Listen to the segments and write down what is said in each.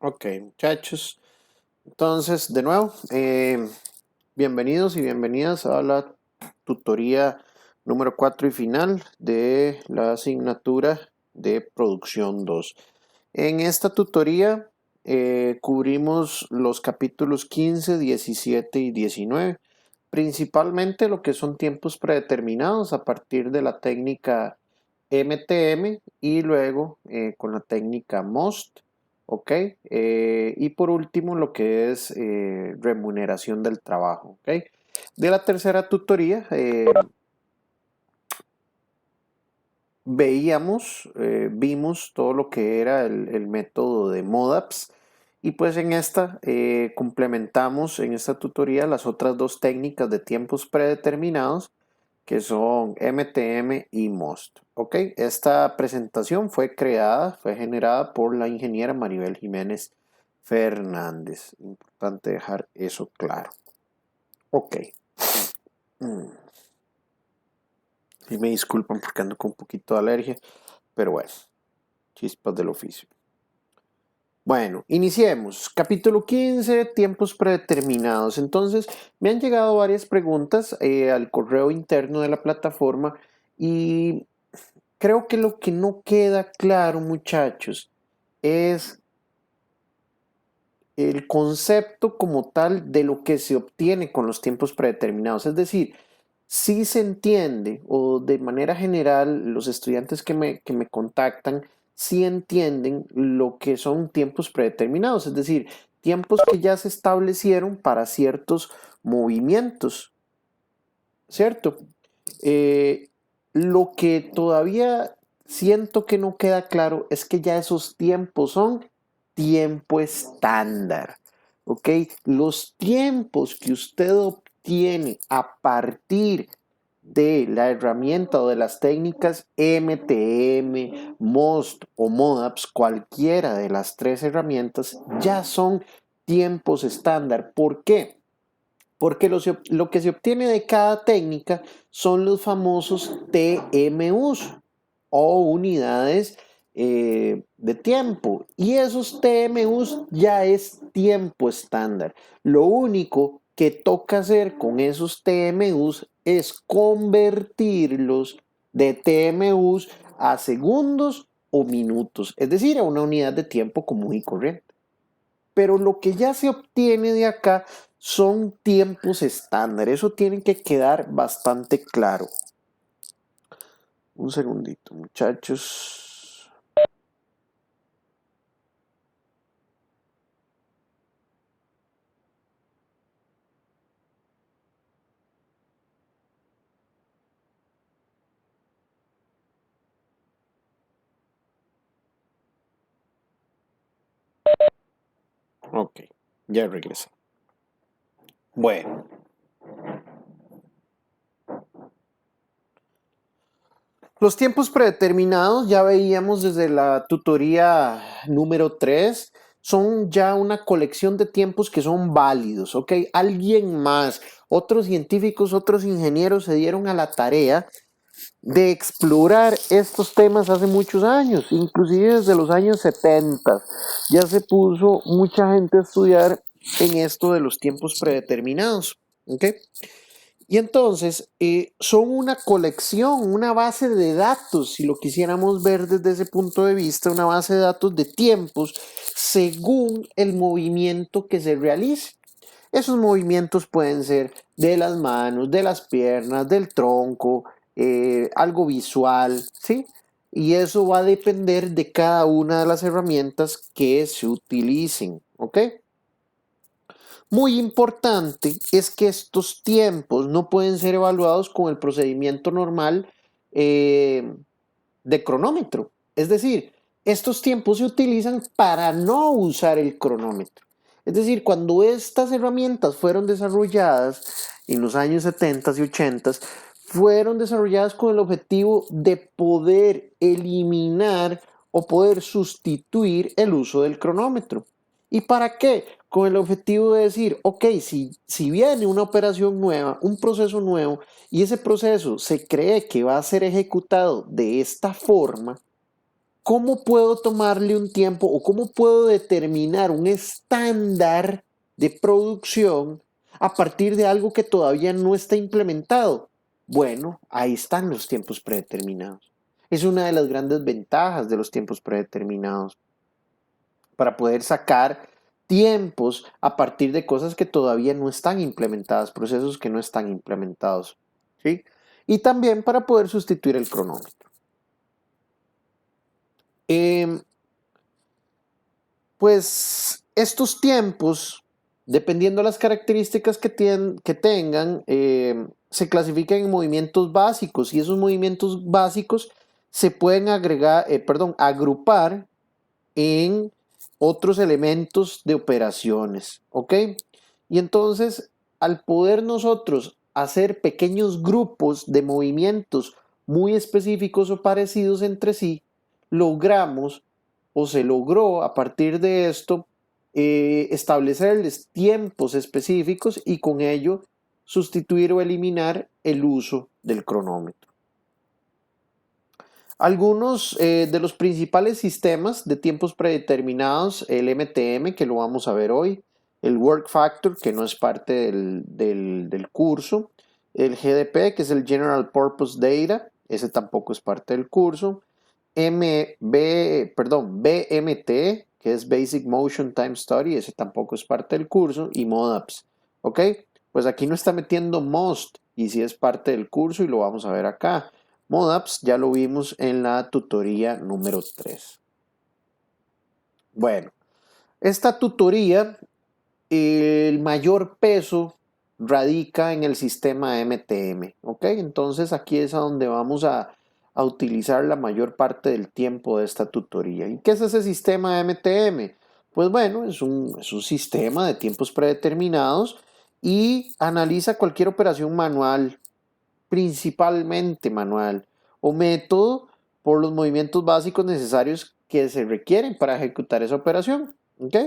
Ok, muchachos. Entonces, de nuevo, bienvenidos y bienvenidas a la tutoría número 4 y final de la asignatura de Producción 2. En esta tutoría cubrimos los capítulos 15, 17 y 19, principalmente lo que son tiempos predeterminados a partir de la técnica MTM y luego con la técnica MOST. ¿Ok? Y por último, lo que es remuneración del trabajo. ¿Ok? De la tercera tutoría, vimos todo lo que era el método de MODAPS. Y pues en esta complementamos en esta tutoría las otras dos técnicas de tiempos predeterminados que son MTM y MOST. ¿Ok? Esta presentación fue generada por la ingeniera Maribel Jiménez Fernández. Importante dejar eso claro. Ok. Y me disculpan porque ando con un poquito de alergia, pero bueno, chispas del oficio. Bueno, iniciemos. Capítulo 15, tiempos predeterminados. Entonces, me han llegado varias preguntas al correo interno de la plataforma y creo que lo que no queda claro, muchachos, es el concepto como tal de lo que se obtiene con los tiempos predeterminados. Es decir, si se entiende, o de manera general, los estudiantes que me contactan, sí entienden lo que son tiempos predeterminados, es decir, tiempos que ya se establecieron para ciertos movimientos, ¿cierto? Eh, lo que todavía siento que no queda claro es que ya esos tiempos son tiempo estándar, ¿ok? Los tiempos que usted obtiene a partir de la herramienta o de las técnicas MTM, MOST o MODAPS, cualquiera de las tres herramientas, ya son tiempos estándar. ¿Por qué? Porque lo que se obtiene de cada técnica son los famosos TMUs o unidades de tiempo. Y esos TMUs ya es tiempo estándar. Lo único que toca hacer con esos TMUs es convertirlos de TMUs a segundos o minutos, es decir, a una unidad de tiempo común y corriente. Pero lo que ya se obtiene de acá son tiempos estándar. Eso tiene que quedar bastante claro. Un segundito, muchachos. Ok, ya regresé. Bueno, los tiempos predeterminados, ya veíamos desde la tutoría número 3, son ya una colección de tiempos que son válidos, ¿ok? Alguien más, otros científicos, otros ingenieros se dieron a la tarea de explorar estos temas hace muchos años, inclusive desde los años 70. Ya se puso mucha gente a estudiar en esto de los tiempos predeterminados, ¿ok? Y entonces son una colección, una base de datos, si lo quisiéramos ver desde ese punto de vista, una base de datos de tiempos según el movimiento que se realice. Esos movimientos pueden ser de las manos, de las piernas, del tronco, algo visual, ¿sí? Y eso va a depender de cada una de las herramientas que se utilicen, ¿ok? Muy importante es que estos tiempos no pueden ser evaluados con el procedimiento normal eh, de cronómetro. Es decir, estos tiempos se utilizan para no usar el cronómetro. Es decir, cuando estas herramientas fueron desarrolladas en los años 70 y 80, fueron desarrolladas con el objetivo de poder eliminar o poder sustituir el uso del cronómetro. ¿Y para qué? Con el objetivo de decir, ok, si viene una operación nueva, un proceso nuevo, y ese proceso se cree que va a ser ejecutado de esta forma, ¿cómo puedo tomarle un tiempo o cómo puedo determinar un estándar de producción a partir de algo que todavía no está implementado? Bueno, ahí están los tiempos predeterminados. Es una de las grandes ventajas de los tiempos predeterminados para poder sacar tiempos a partir de cosas que todavía no están implementadas, procesos que no están implementados, ¿sí? Y también para poder sustituir el cronómetro. Pues estos tiempos, dependiendo de las características que tengan, se clasifican en movimientos básicos y esos movimientos básicos se pueden agrupar en otros elementos de operaciones, ¿ok? Y entonces, al poder nosotros hacer pequeños grupos de movimientos muy específicos o parecidos entre sí, logramos o se logró a partir de esto establecerles tiempos específicos y con ello sustituir o eliminar el uso del cronómetro. Algunos de los principales sistemas de tiempos predeterminados, el MTM, que lo vamos a ver hoy, el Work Factor, que no es parte del curso, el GDP, que es el General Purpose Data, ese tampoco es parte del curso, BMT, que es Basic Motion Time Study, ese tampoco es parte del curso, y MODAPS, ¿ok? Pues aquí no está metiendo MOST, y sí es parte del curso y lo vamos a ver acá. MODAPS ya lo vimos en la tutoría número 3. Bueno, esta tutoría, el mayor peso radica en el sistema MTM, ¿ok? Entonces aquí es a donde vamos a utilizar la mayor parte del tiempo de esta tutoría. ¿Y qué es ese sistema MTM? Pues bueno, es un sistema de tiempos predeterminados y analiza cualquier operación manual, principalmente manual, o método por los movimientos básicos necesarios que se requieren para ejecutar esa operación. ¿Ok?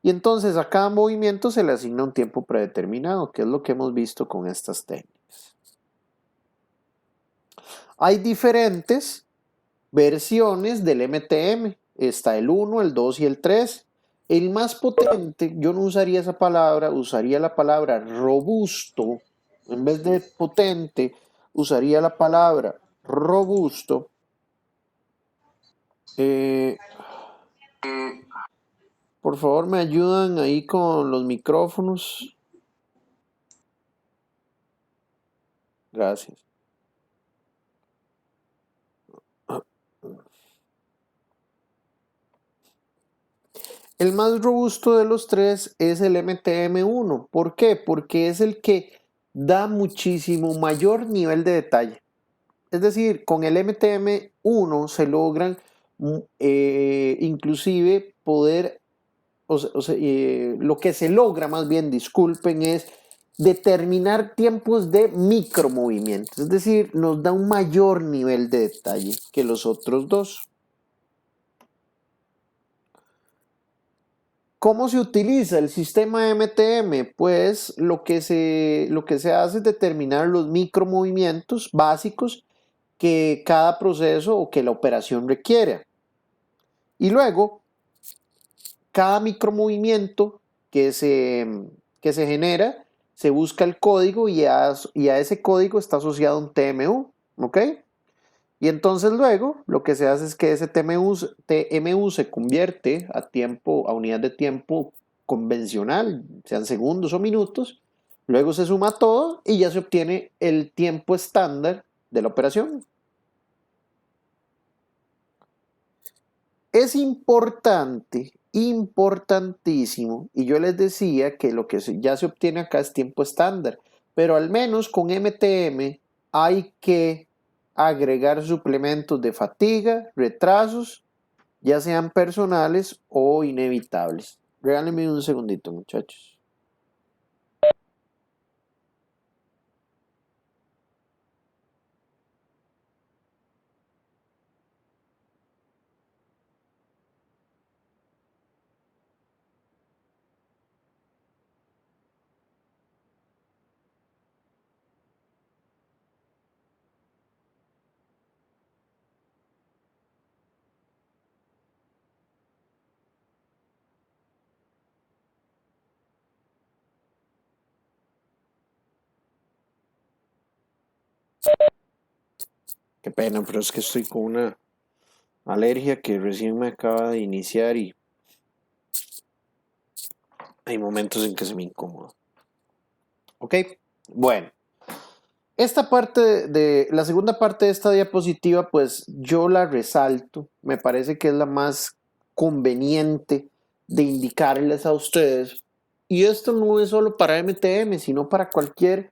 Y entonces a cada movimiento se le asigna un tiempo predeterminado, que es lo que hemos visto con estas técnicas. Hay diferentes versiones del MTM. Está el 1, el 2 y el 3. El más potente, yo no usaría esa palabra, usaría la palabra robusto. En vez de potente, usaría la palabra robusto. Eh, por favor, me ayudan ahí con los micrófonos. Gracias. El más robusto de los tres es el MTM1. ¿Por qué? Porque es el que da muchísimo mayor nivel de detalle. Es decir, con el MTM1 se logran inclusive poder, lo que se logra más bien, disculpen, es determinar tiempos de micromovimientos. Es decir, nos da un mayor nivel de detalle que los otros dos. ¿Cómo se utiliza el sistema MTM? Pues lo que se hace es determinar los micromovimientos básicos que cada proceso o que la operación requiere. Y luego, cada micromovimiento que se genera, se busca el código y a ese código está asociado un TMU, ¿ok? Y entonces luego lo que se hace es que ese TMU se convierte a unidad de tiempo convencional, sean segundos o minutos, luego se suma todo y ya se obtiene el tiempo estándar de la operación. Es importante, importantísimo, y yo les decía que lo que ya se obtiene acá es tiempo estándar, pero al menos con MTM hay que agregar suplementos de fatiga, retrasos, ya sean personales o inevitables. Regálenme un segundito, muchachos. Qué pena, pero es que estoy con una alergia que recién me acaba de iniciar y hay momentos en que se me incomoda. Ok, bueno. Esta parte la segunda parte de esta diapositiva, pues yo la resalto. Me parece que es la más conveniente de indicarles a ustedes. Y esto no es solo para MTM, sino para cualquier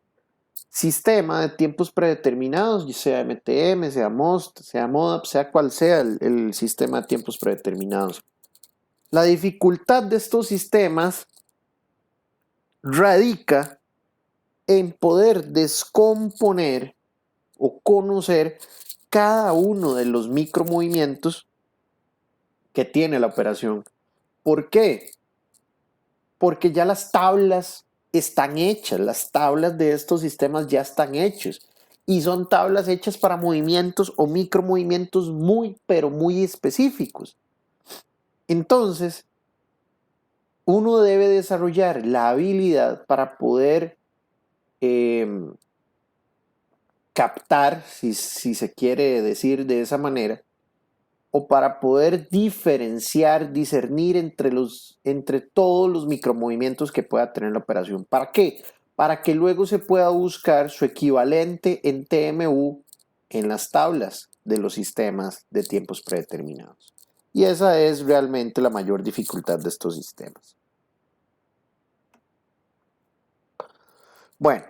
sistema de tiempos predeterminados, ya sea MTM, sea MOST, sea MODAP, sea cual sea el sistema de tiempos predeterminados. La dificultad de estos sistemas radica en poder descomponer o conocer cada uno de los micromovimientos que tiene la operación. ¿Por qué? Porque ya las tablas están hechas, las tablas de estos sistemas ya están hechas y son tablas hechas para movimientos o micromovimientos muy, pero muy específicos. Entonces, uno debe desarrollar la habilidad para poder captar, si se quiere decir de esa manera, o para poder diferenciar, discernir entre todos los micromovimientos que pueda tener la operación. ¿Para qué? Para que luego se pueda buscar su equivalente en TMU en las tablas de los sistemas de tiempos predeterminados. Y esa es realmente la mayor dificultad de estos sistemas. Bueno,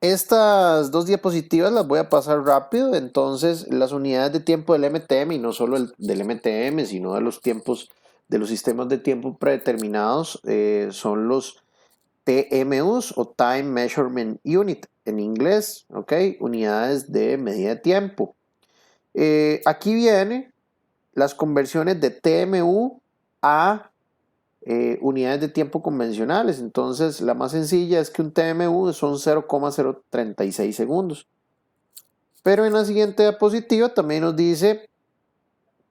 estas dos diapositivas las voy a pasar rápido. Entonces, las unidades de tiempo del MTM, y no solo del MTM, sino de los tiempos de los sistemas de tiempo predeterminados, son los TMUs o Time Measurement Unit en inglés, ¿ok? Unidades de medida de tiempo. Aquí vienen las conversiones de TMU a unidades de tiempo convencionales. Entonces, la más sencilla es que un TMU son 0,036 segundos. Pero en la siguiente diapositiva también nos dice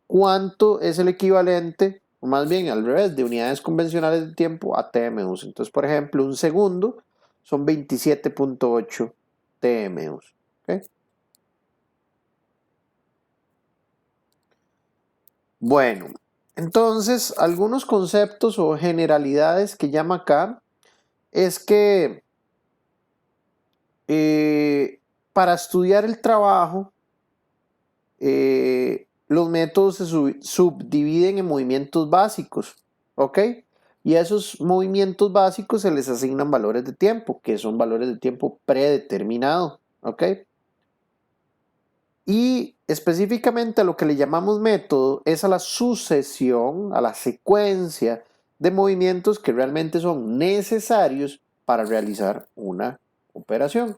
cuánto es el equivalente, o más bien al revés, de unidades convencionales de tiempo a TMUs. Entonces, por ejemplo, un segundo son 27.8 TMUs. ¿Okay? Bueno, entonces, algunos conceptos o generalidades que llama acá es que para estudiar el trabajo, los métodos se subdividen en movimientos básicos, ¿ok? Y a esos movimientos básicos se les asignan valores de tiempo, que son valores de tiempo predeterminado, ¿ok? Y específicamente a lo que le llamamos método es a la sucesión, a la secuencia de movimientos que realmente son necesarios para realizar una operación.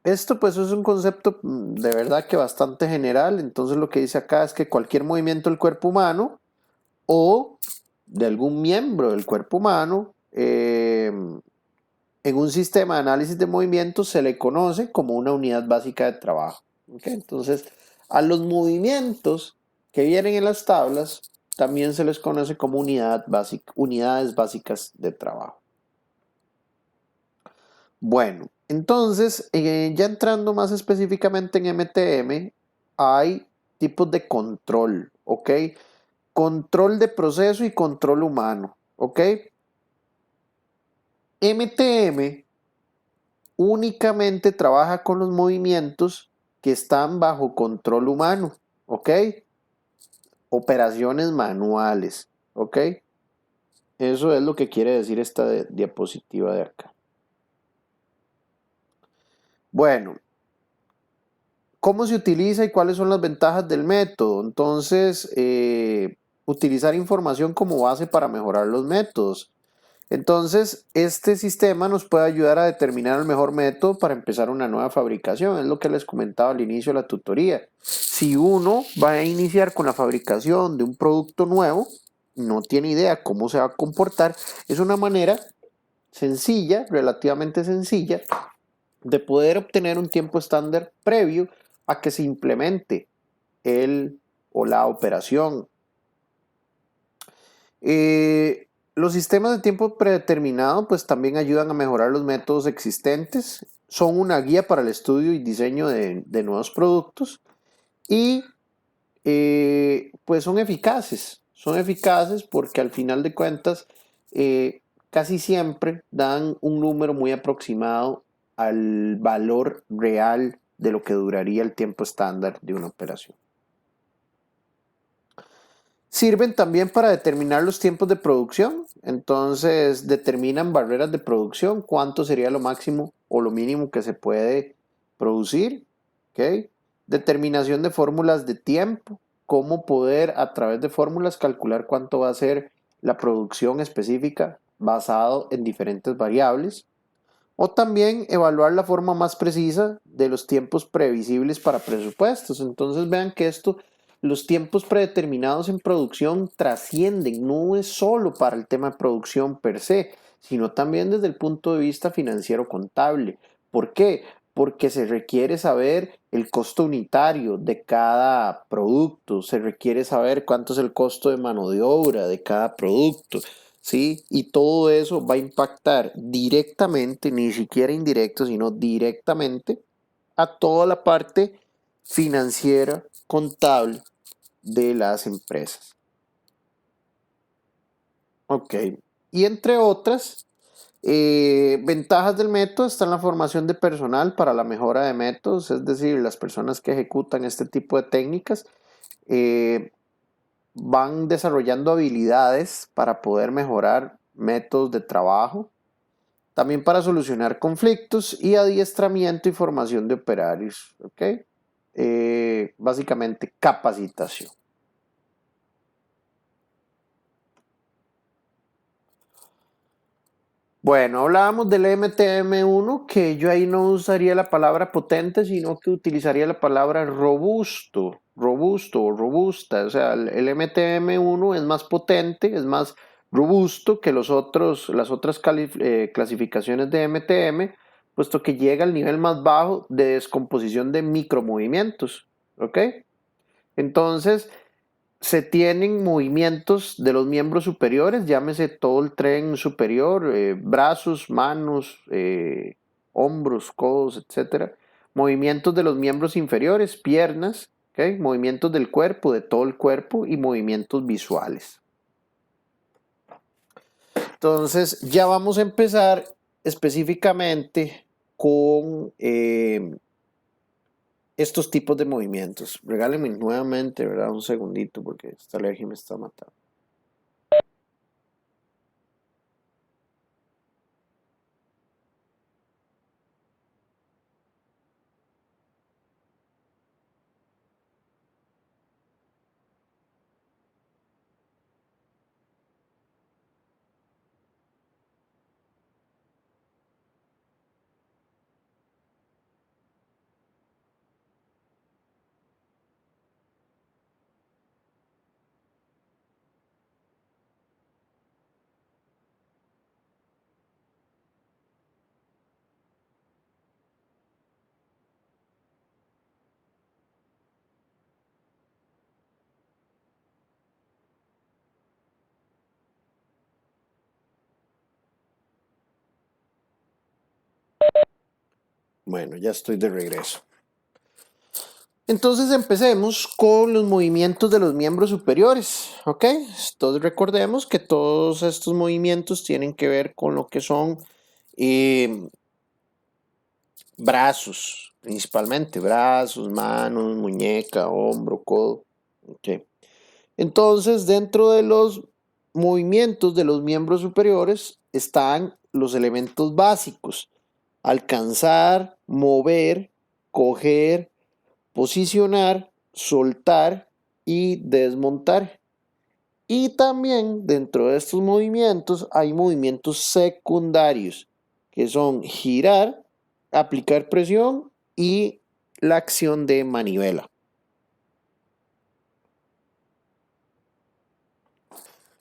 Esto pues es un concepto de verdad que bastante general. Entonces lo que dice acá es que cualquier movimiento del cuerpo humano o de algún miembro del cuerpo humano en un sistema de análisis de movimientos se le conoce como una unidad básica de trabajo. ¿Okay? Entonces a los movimientos que vienen en las tablas también se les conoce como unidades básicas de trabajo. Bueno, entonces, ya entrando más específicamente en MTM, hay tipos de control, ¿ok? Control de proceso y control humano, ¿ok? MTM únicamente trabaja con los movimientos que están bajo control humano, ¿ok? Operaciones manuales, ¿ok? Eso es lo que quiere decir esta diapositiva de acá. Bueno, ¿cómo se utiliza y cuáles son las ventajas del método? Entonces, utilizar información como base para mejorar los métodos. Entonces, este sistema nos puede ayudar a determinar el mejor método para empezar una nueva fabricación. Es lo que les comentaba al inicio de la tutoría. Si uno va a iniciar con la fabricación de un producto nuevo, no tiene idea cómo se va a comportar, es una manera sencilla, relativamente sencilla, de poder obtener un tiempo estándar previo a que se implemente el o la operación. Los sistemas de tiempo predeterminado pues también ayudan a mejorar los métodos existentes, son una guía para el estudio y diseño de nuevos productos y pues son eficaces porque al final de cuentas casi siempre dan un número muy aproximado al valor real de lo que duraría el tiempo estándar de una operación. Sirven también para determinar los tiempos de producción, entonces determinan barreras de producción, cuánto sería lo máximo o lo mínimo que se puede producir, ¿ok? Determinación de fórmulas de tiempo, cómo poder a través de fórmulas calcular cuánto va a ser la producción específica basado en diferentes variables, o también evaluar la forma más precisa de los tiempos previsibles para presupuestos. Entonces vean que los tiempos predeterminados en producción trascienden, no es solo para el tema de producción per se, sino también desde el punto de vista financiero contable. ¿Por qué? Porque se requiere saber el costo unitario de cada producto, se requiere saber cuánto es el costo de mano de obra de cada producto, ¿sí? Y todo eso va a impactar directamente, ni siquiera indirecto, sino directamente a toda la parte financiera, contable de las empresas. Ok. Y entre otras ventajas del método están la formación de personal para la mejora de métodos, es decir, las personas que ejecutan este tipo de técnicas eh, van desarrollando habilidades para poder mejorar métodos de trabajo, también para solucionar conflictos y adiestramiento y formación de operarios, ¿ok? Básicamente capacitación. Bueno, hablábamos del MTM1, que yo ahí no usaría la palabra potente, sino que utilizaría la palabra robusto o robusta. O sea, el MTM1 es más potente, es más robusto que las otras clasificaciones de MTM, puesto que llega al nivel más bajo de descomposición de micromovimientos. ¿Ok? Entonces, se tienen movimientos de los miembros superiores, llámese todo el tren superior, brazos, manos, hombros, codos, etcétera. Movimientos de los miembros inferiores, piernas, ¿okay? Movimientos del cuerpo, de todo el cuerpo y movimientos visuales. Entonces, ya vamos a empezar específicamente con estos tipos de movimientos. Regálenme nuevamente, ¿verdad? Un segundito porque esta alergia me está matando. Bueno, ya estoy de regreso. Entonces empecemos con los movimientos de los miembros superiores, ¿ok? Entonces recordemos que todos estos movimientos tienen que ver con lo que son eh, brazos, principalmente brazos, manos, muñeca, hombro, codo, ¿ok? Entonces dentro de los movimientos de los miembros superiores están los elementos básicos: alcanzar, mover, coger, posicionar, soltar y desmontar. Y también dentro de estos movimientos hay movimientos secundarios, que son girar, aplicar presión y la acción de manivela.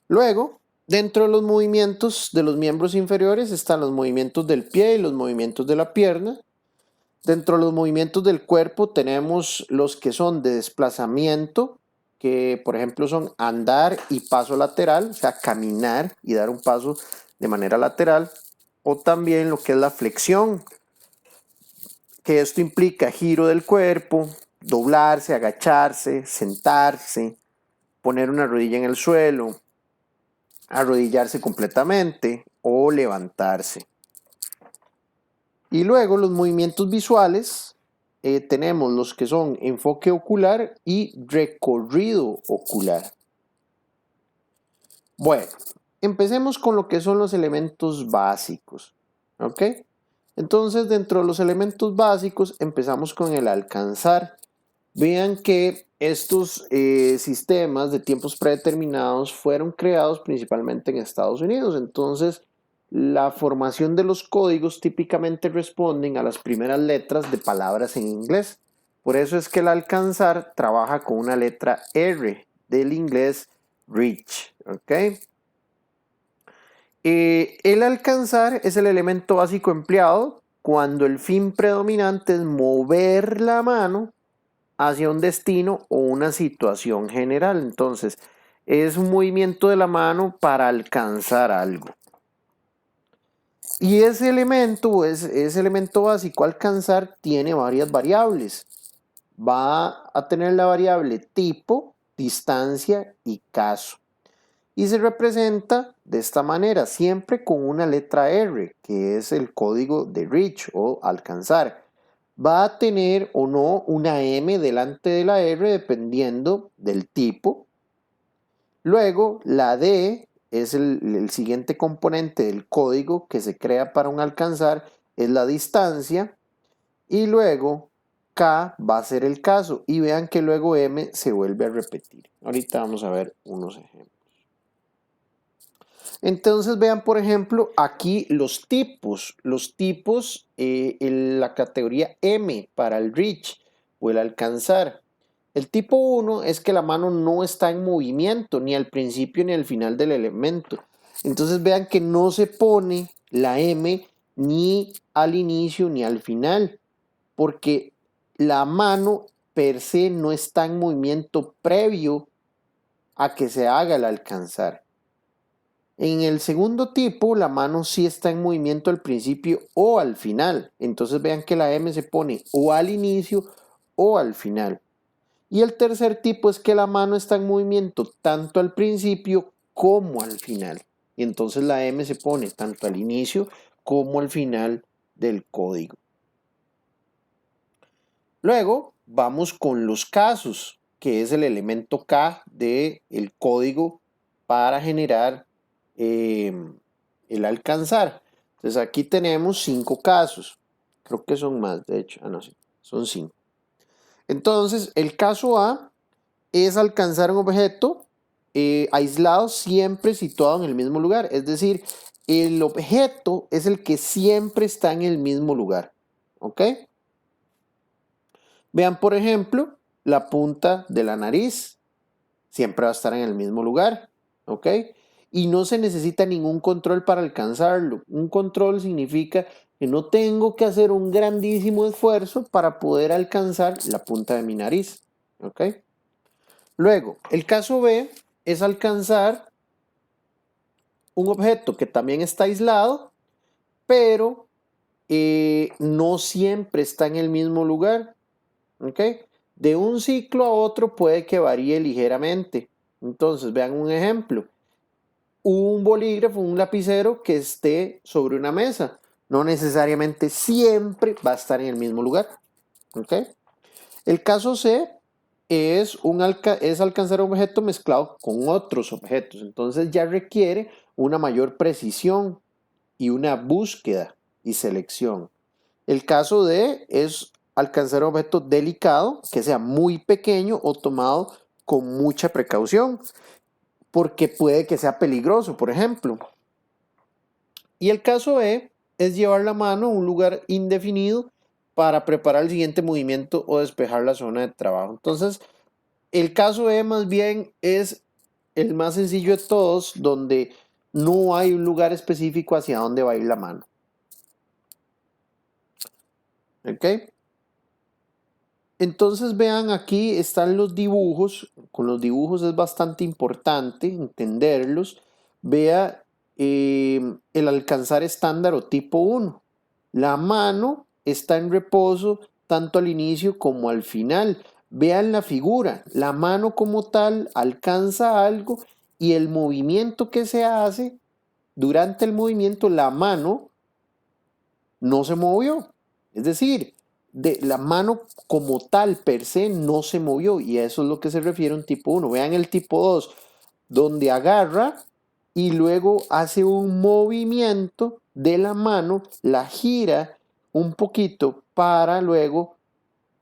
Luego, dentro de los movimientos de los miembros inferiores están los movimientos del pie y los movimientos de la pierna. Dentro de los movimientos del cuerpo tenemos los que son de desplazamiento, que por ejemplo son andar y paso lateral, o sea, caminar y dar un paso de manera lateral, o también lo que es la flexión, que esto implica giro del cuerpo, doblarse, agacharse, sentarse, poner una rodilla en el suelo, arrodillarse completamente o levantarse. Y luego los movimientos visuales, tenemos los que son enfoque ocular y recorrido ocular. Bueno, empecemos con lo que son los elementos básicos, ¿ok? Entonces, dentro de los elementos básicos, empezamos con el alcanzar. Vean que estos sistemas de tiempos predeterminados fueron creados principalmente en Estados Unidos. Entonces, la formación de los códigos típicamente responden a las primeras letras de palabras en inglés. Por eso es que el alcanzar trabaja con una letra R del inglés reach, ¿ok? El alcanzar es el elemento básico empleado cuando el fin predominante es mover la mano hacia un destino o una situación general. Entonces, es un movimiento de la mano para alcanzar algo. Y ese elemento básico alcanzar tiene varias variables. Va a tener la variable tipo, distancia y caso. Y se representa de esta manera, siempre con una letra R, que es el código de reach o alcanzar. Va a tener o no una M delante de la R dependiendo del tipo. Luego, la D es el siguiente componente del código que se crea para un alcanzar, es la distancia. Y luego, K va a ser el caso. Y vean que luego M se vuelve a repetir. Ahorita vamos a ver unos ejemplos. Entonces vean, por ejemplo, aquí los tipos. Los tipos, en la categoría M para el reach o el alcanzar. El tipo 1 es que la mano no está en movimiento ni al principio ni al final del elemento. Entonces vean que no se pone la M ni al inicio ni al final, porque la mano per se no está en movimiento previo a que se haga el alcanzar. En el segundo tipo, la mano sí está en movimiento al principio o al final. Entonces vean que la M se pone o al inicio o al final. Y el tercer tipo es que la mano está en movimiento tanto al principio como al final. Y entonces la M se pone tanto al inicio como al final del código. Luego vamos con los casos, que es el elemento K del código para generar el alcanzar. Entonces aquí tenemos 5 casos. Creo que son más, de hecho. No, sí, son 5. Entonces, el caso A es alcanzar un objeto aislado siempre situado en el mismo lugar. Es decir, el objeto es el que siempre está en el mismo lugar. ¿Ok? Vean, por ejemplo, la punta de la nariz siempre va a estar en el mismo lugar. ¿Ok? Y no se necesita ningún control para alcanzarlo. Un control significa que no tengo que hacer un grandísimo esfuerzo para poder alcanzar la punta de mi nariz. ¿Ok? Luego, el caso B es alcanzar un objeto que también está aislado, pero no siempre está en el mismo lugar. ¿Ok? De un ciclo a otro puede que varíe ligeramente. Entonces, vean un ejemplo. Un bolígrafo, un lapicero que esté sobre una mesa. No necesariamente siempre va a estar en el mismo lugar. ¿Ok? El caso C es alcanzar un objeto mezclado con otros objetos. Entonces ya requiere una mayor precisión y una búsqueda y selección. El caso D es alcanzar un objeto delicado que sea muy pequeño o tomado con mucha precaución, porque puede que sea peligroso, por ejemplo. Y el caso E es llevar la mano a un lugar indefinido para preparar el siguiente movimiento o despejar la zona de trabajo. Entonces, el caso E más bien es el más sencillo de todos, donde no hay un lugar específico hacia dónde va a ir la mano. ¿Ok? Entonces vean, aquí están los dibujos. Con los dibujos es bastante importante entenderlos. Vea el alcanzar estándar o tipo 1. La mano está en reposo tanto al inicio como al final. Vean la figura. La mano como tal alcanza algo y el movimiento que se hace, durante el movimiento la mano no se movió. Es decir, la mano como tal per se no se movió y a eso es lo que se refiere un tipo 1. Vean el tipo 2, donde agarra y luego hace un movimiento de la mano, la gira un poquito para luego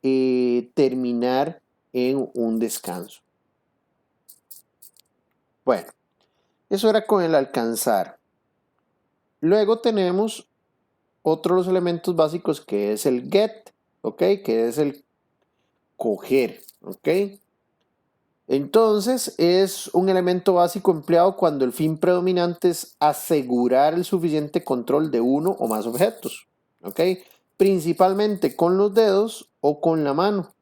terminar en un descanso. Bueno, eso era con el alcanzar. Luego tenemos otro de los elementos básicos que es el get, ¿ok? Que es el coger, ¿ok? Entonces es un elemento básico empleado cuando el fin predominante es asegurar el suficiente control de uno o más objetos, ¿ok? Principalmente con los dedos o con la mano,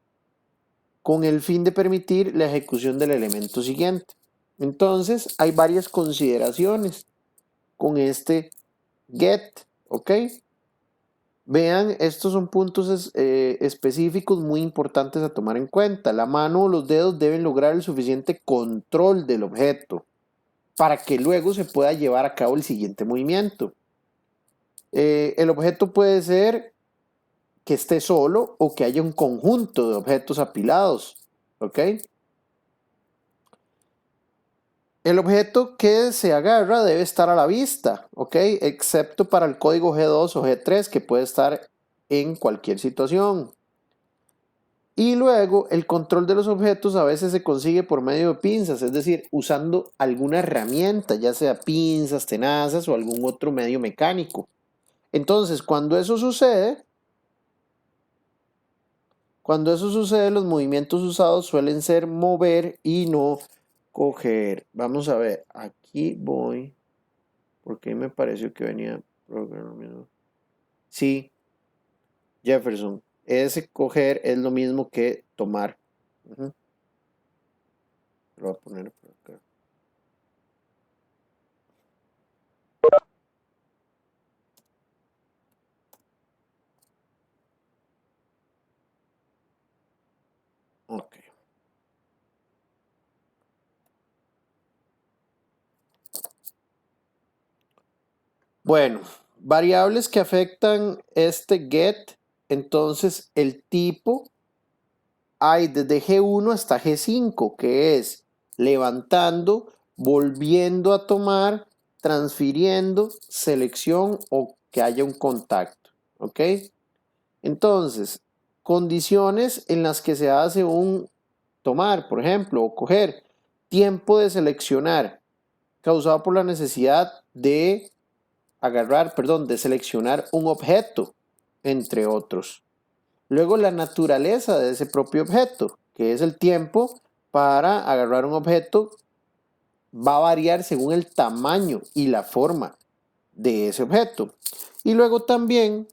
con el fin de permitir la ejecución del elemento siguiente. Entonces hay varias consideraciones con este get, ¿ok? Vean, estos son puntos específicos muy importantes a tomar en cuenta. La mano o los dedos deben lograr el suficiente control del objeto para que luego se pueda llevar a cabo el siguiente movimiento. El objeto puede ser que esté solo o que haya un conjunto de objetos apilados. ¿Ok? El objeto que se agarra debe estar a la vista, ¿ok? Excepto para el código G2 o G3 que puede estar en cualquier situación. Y luego el control de los objetos a veces se consigue por medio de pinzas, es decir, usando alguna herramienta, ya sea pinzas, tenazas o algún otro medio mecánico. Entonces, cuando eso sucede, los movimientos usados suelen ser mover y no coger. Vamos a ver, aquí voy, porque me pareció que venía programado. Sí, Jefferson, ese coger es lo mismo que tomar. Lo voy a poner por acá. Ok. Bueno, variables que afectan este get, entonces el tipo hay desde G1 hasta G5, que es levantando, volviendo a tomar, transfiriendo, selección o que haya un contacto. ¿Ok? Entonces, condiciones en las que se hace un tomar, por ejemplo, o coger, tiempo de seleccionar, causado por la necesidad de de seleccionar un objeto, entre otros. Luego la naturaleza de ese propio objeto, que es el tiempo para agarrar un objeto, va a variar según el tamaño y la forma de ese objeto. Y luego también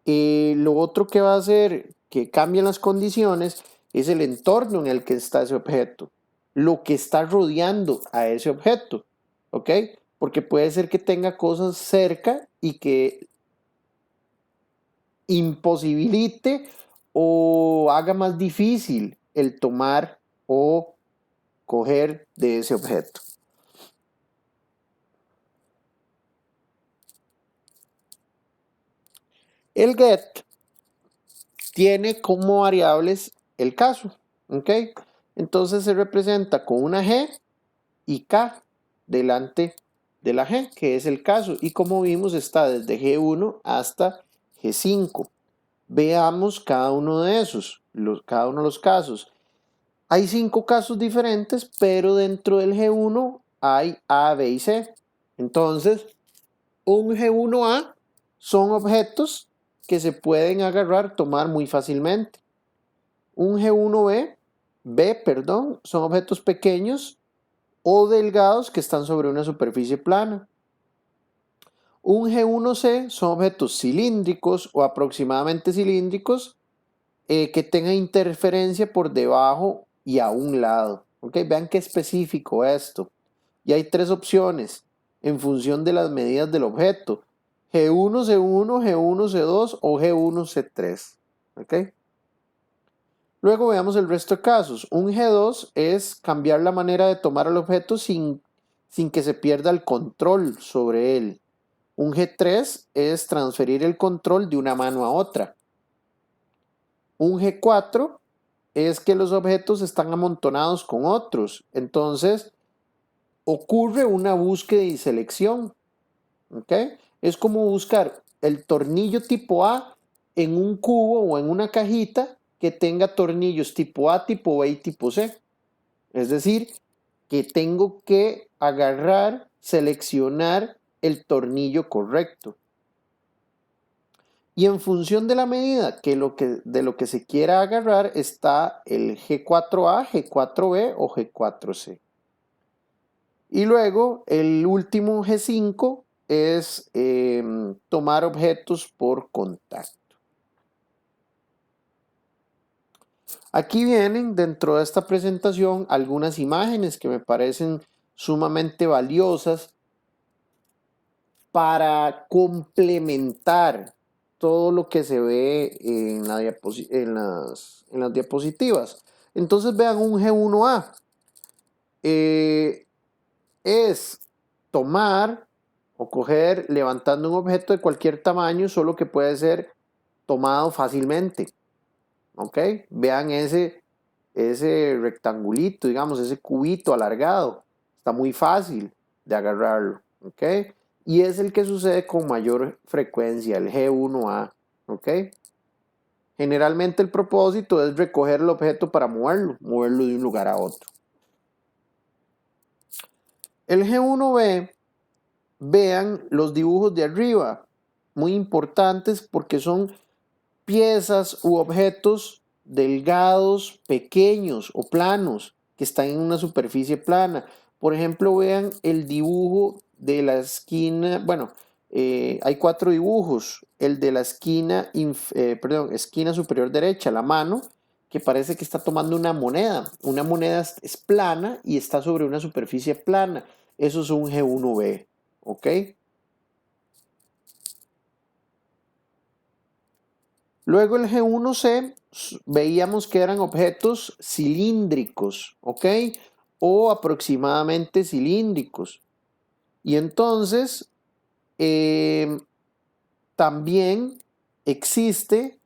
lo otro que va a hacer que cambien las condiciones es el entorno en el que está ese objeto, lo que está rodeando a ese objeto, ¿ok? Porque puede ser que tenga cosas cerca y que imposibilite o haga más difícil el tomar o coger de ese objeto. El get tiene como variables el caso, ¿ok? Entonces se representa con una G y K delante de la G, que es el caso, y como vimos está desde G1 hasta G5. Veamos cada uno de esos, cada uno de los casos. Hay 5 casos diferentes, pero dentro del G1 hay A, B y C. Entonces, un G1A son objetos que se pueden agarrar, tomar muy fácilmente. Un G1B, son objetos pequeños o delgados que están sobre una superficie plana. Un G1C son objetos cilíndricos o aproximadamente cilíndricos que tenga interferencia por debajo y a un lado. ¿Ok? Vean qué específico esto. Y hay tres opciones en función de las medidas del objeto. G1, C1, G1, C2 o G1, C3. ¿Ok? Luego veamos el resto de casos. Un G2 es cambiar la manera de tomar el objeto sin que se pierda el control sobre él. Un G3 es transferir el control de una mano a otra. Un G4 es que los objetos están amontonados con otros. Entonces, ocurre una búsqueda y selección. ¿Ok? Es como buscar el tornillo tipo A en un cubo o en una cajita que tenga tornillos tipo A, tipo B y tipo C. Es decir, que tengo que agarrar, seleccionar el tornillo correcto. Y en función de la medida de lo que se quiera agarrar está el G4A, G4B o G4C. Y luego el último G5 es tomar objetos por contacto. Aquí vienen dentro de esta presentación algunas imágenes que me parecen sumamente valiosas para complementar todo lo que se ve en las diapositivas. Entonces vean un G1A. Es tomar o coger levantando un objeto de cualquier tamaño, solo que puede ser tomado fácilmente. ¿Ok? Vean ese rectangulito, digamos, ese cubito alargado. Está muy fácil de agarrarlo. ¿Ok? Y es el que sucede con mayor frecuencia, el G1A. ¿Ok? Generalmente el propósito es recoger el objeto para moverlo de un lugar a otro. El G1B, vean los dibujos de arriba, muy importantes porque son piezas u objetos delgados, pequeños o planos que están en una superficie plana. Por ejemplo, vean el dibujo de la esquina, bueno, hay 4 dibujos. El de la esquina, esquina superior derecha, la mano, que parece que está tomando una moneda. Una moneda es plana y está sobre una superficie plana. Eso es un G1B, ¿ok? Luego el G1C veíamos que eran objetos cilíndricos, ¿ok? O aproximadamente cilíndricos. Y entonces también existe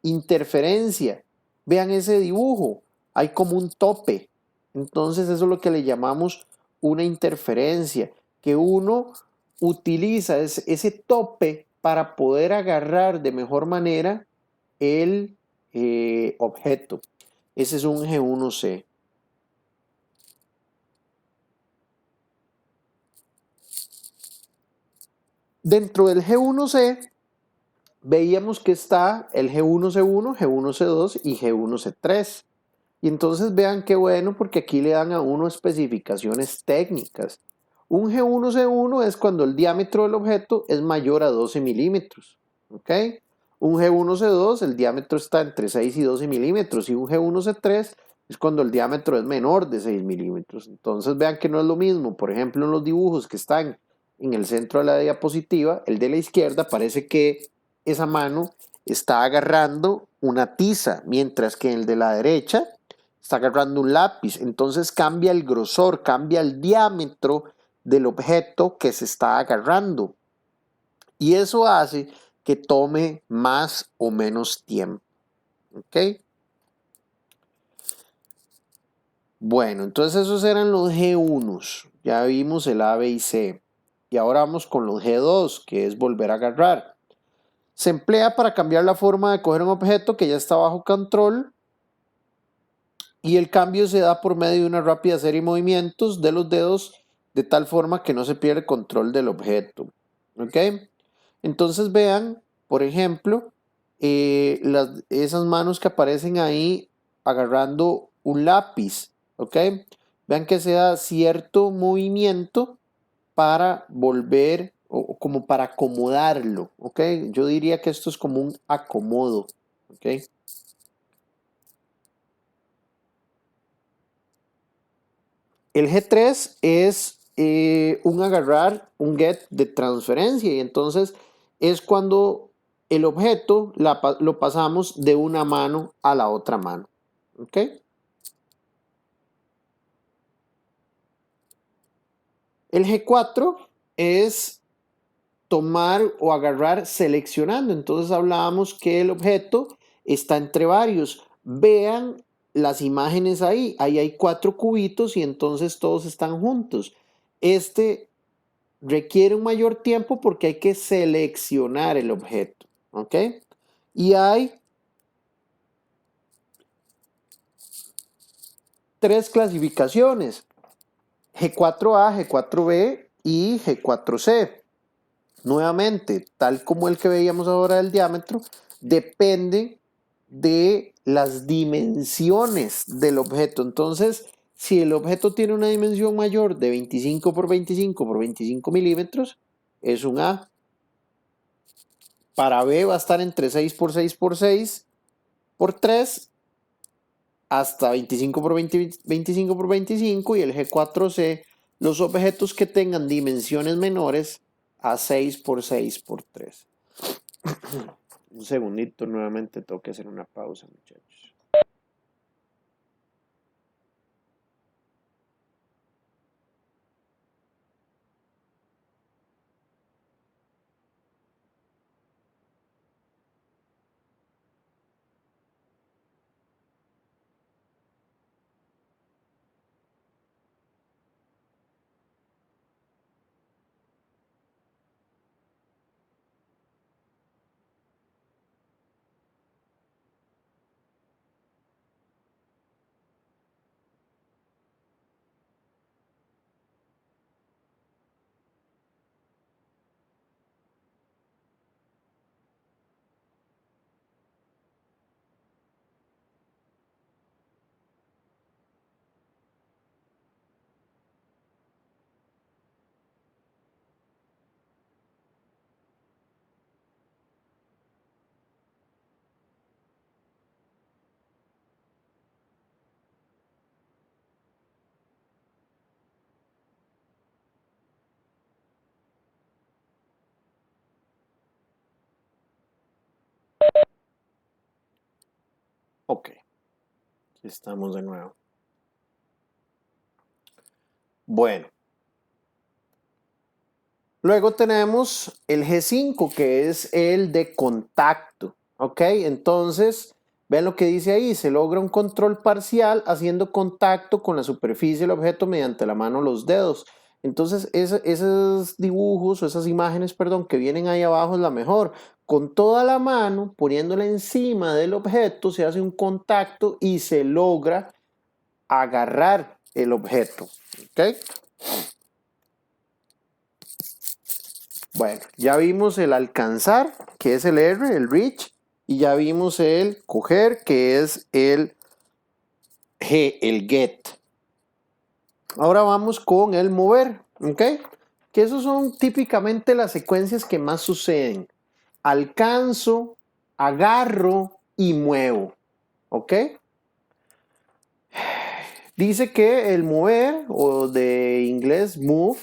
interferencia. Vean ese dibujo, hay como un tope. Entonces eso es lo que le llamamos una interferencia, que uno utiliza ese tope para poder agarrar de mejor manera el objeto. Ese es un G1C. Dentro del G1C veíamos que está el G1C1, G1C2 y G1C3. Y entonces vean qué bueno porque aquí le dan a uno especificaciones técnicas. Un G1C1 es cuando el diámetro del objeto es mayor a 12 milímetros. ¿Ok? Un G1C2 el diámetro está entre 6 y 12 milímetros y un G1C3 es cuando el diámetro es menor de 6 milímetros. Entonces vean que no es lo mismo. Por ejemplo, en los dibujos que están en el centro de la diapositiva, el de la izquierda parece que esa mano está agarrando una tiza, mientras que el de la derecha está agarrando un lápiz. Entonces cambia el grosor, cambia el diámetro del objeto que se está agarrando. Y eso hace que tome más o menos tiempo. ¿Ok? Bueno, entonces esos eran los G1s. Ya vimos el A, B y C. Y ahora vamos con los G2, que es volver a agarrar. Se emplea para cambiar la forma de coger un objeto que ya está bajo control y el cambio se da por medio de una rápida serie de movimientos de los dedos de tal forma que no se pierde control del objeto. ¿Ok? Entonces vean, por ejemplo, esas manos que aparecen ahí agarrando un lápiz. ¿Ok? Vean que se da cierto movimiento para volver o como para acomodarlo. ¿Ok? Yo diría que esto es como un acomodo. ¿Ok? El G3 es un agarrar, un get de transferencia y entonces es cuando el objeto lo pasamos de una mano a la otra mano. ¿Ok? El G4 es tomar o agarrar seleccionando. Entonces hablábamos que el objeto está entre varios. Vean las imágenes ahí. Ahí hay 4 cubitos y entonces todos están juntos. Este requiere un mayor tiempo porque hay que seleccionar el objeto. ¿Ok? Y hay 3 clasificaciones. G4A, G4B y G4C. Nuevamente, tal como el que veíamos ahora del diámetro, depende de las dimensiones del objeto. Entonces, si el objeto tiene una dimensión mayor de 25 por 25 por 25 milímetros, es un A. Para B va a estar entre 6 por 6 por 6 por 3 hasta 25 por 20, 25 por 25 y el G4C, los objetos que tengan dimensiones menores a 6 por 6 por 3. Un segundito, nuevamente tengo que hacer una pausa, muchachos. Ok, estamos de nuevo. Bueno, luego tenemos el G5, que es el de contacto. Ok, entonces, ven lo que dice ahí, se logra un control parcial haciendo contacto con la superficie del objeto mediante la mano o los dedos. Entonces, esos dibujos o esas imágenes, perdón, que vienen ahí abajo es la mejor. Con toda la mano, poniéndola encima del objeto, se hace un contacto y se logra agarrar el objeto. ¿Ok? Bueno, ya vimos el alcanzar, que es el R, el reach, y ya vimos el coger, que es el G, el get. Ahora vamos con el mover, ¿ok? Que esos son típicamente las secuencias que más suceden. Alcanzo, agarro y muevo, ¿ok? Dice que el mover, o de inglés move,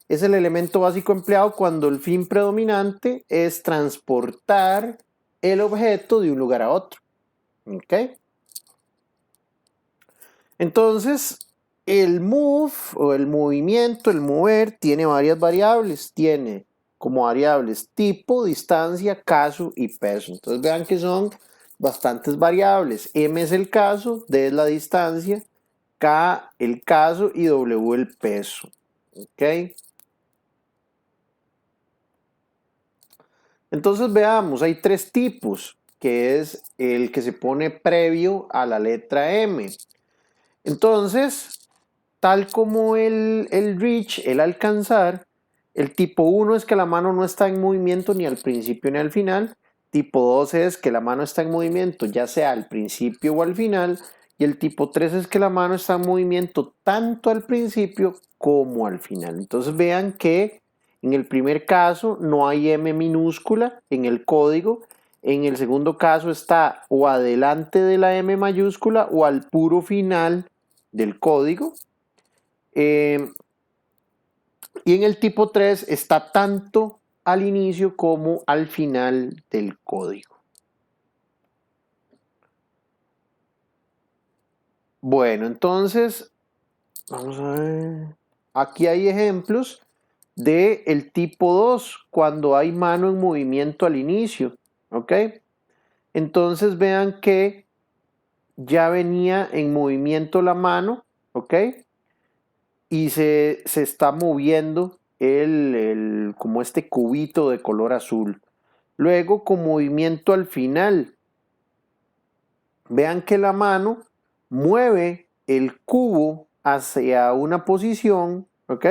es el elemento básico empleado cuando el fin predominante es transportar el objeto de un lugar a otro. ¿Ok? Entonces, el move o el movimiento, el mover, tiene varias variables. Tiene como variables tipo, distancia, caso y peso. Entonces vean que son bastantes variables. M es el caso, D es la distancia, K el caso y W el peso. ¿Ok? Entonces veamos, hay 3 tipos, que es el que se pone previo a la letra M. Entonces, tal como el reach, el alcanzar, el tipo 1 es que la mano no está en movimiento ni al principio ni al final. Tipo 2 es que la mano está en movimiento ya sea al principio o al final. Y el tipo 3 es que la mano está en movimiento tanto al principio como al final. Entonces vean que en el primer caso no hay M minúscula en el código. En el segundo caso está o adelante de la M mayúscula o al puro final del código. Y en el tipo 3 está tanto al inicio como al final del código. Bueno, entonces, vamos a ver. Aquí hay ejemplos del tipo 2, cuando hay mano en movimiento al inicio. ¿Ok? Entonces vean que ya venía en movimiento la mano. ¿Ok? Y se está moviendo como este cubito de color azul. Luego, con movimiento al final, vean que la mano mueve el cubo hacia una posición, ¿ok?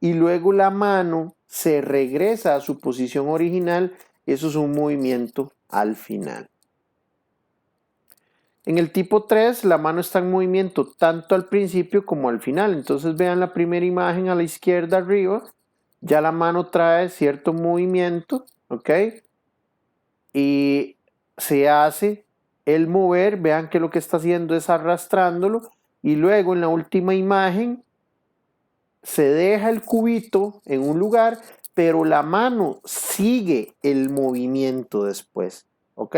Y luego la mano se regresa a su posición original. Eso es un movimiento al final. En el tipo 3, la mano está en movimiento tanto al principio como al final. Entonces vean la primera imagen a la izquierda arriba. Ya la mano trae cierto movimiento, ¿ok? Y se hace el mover. Vean que lo que está haciendo es arrastrándolo. Y luego en la última imagen se deja el cubito en un lugar, pero la mano sigue el movimiento después, ¿ok?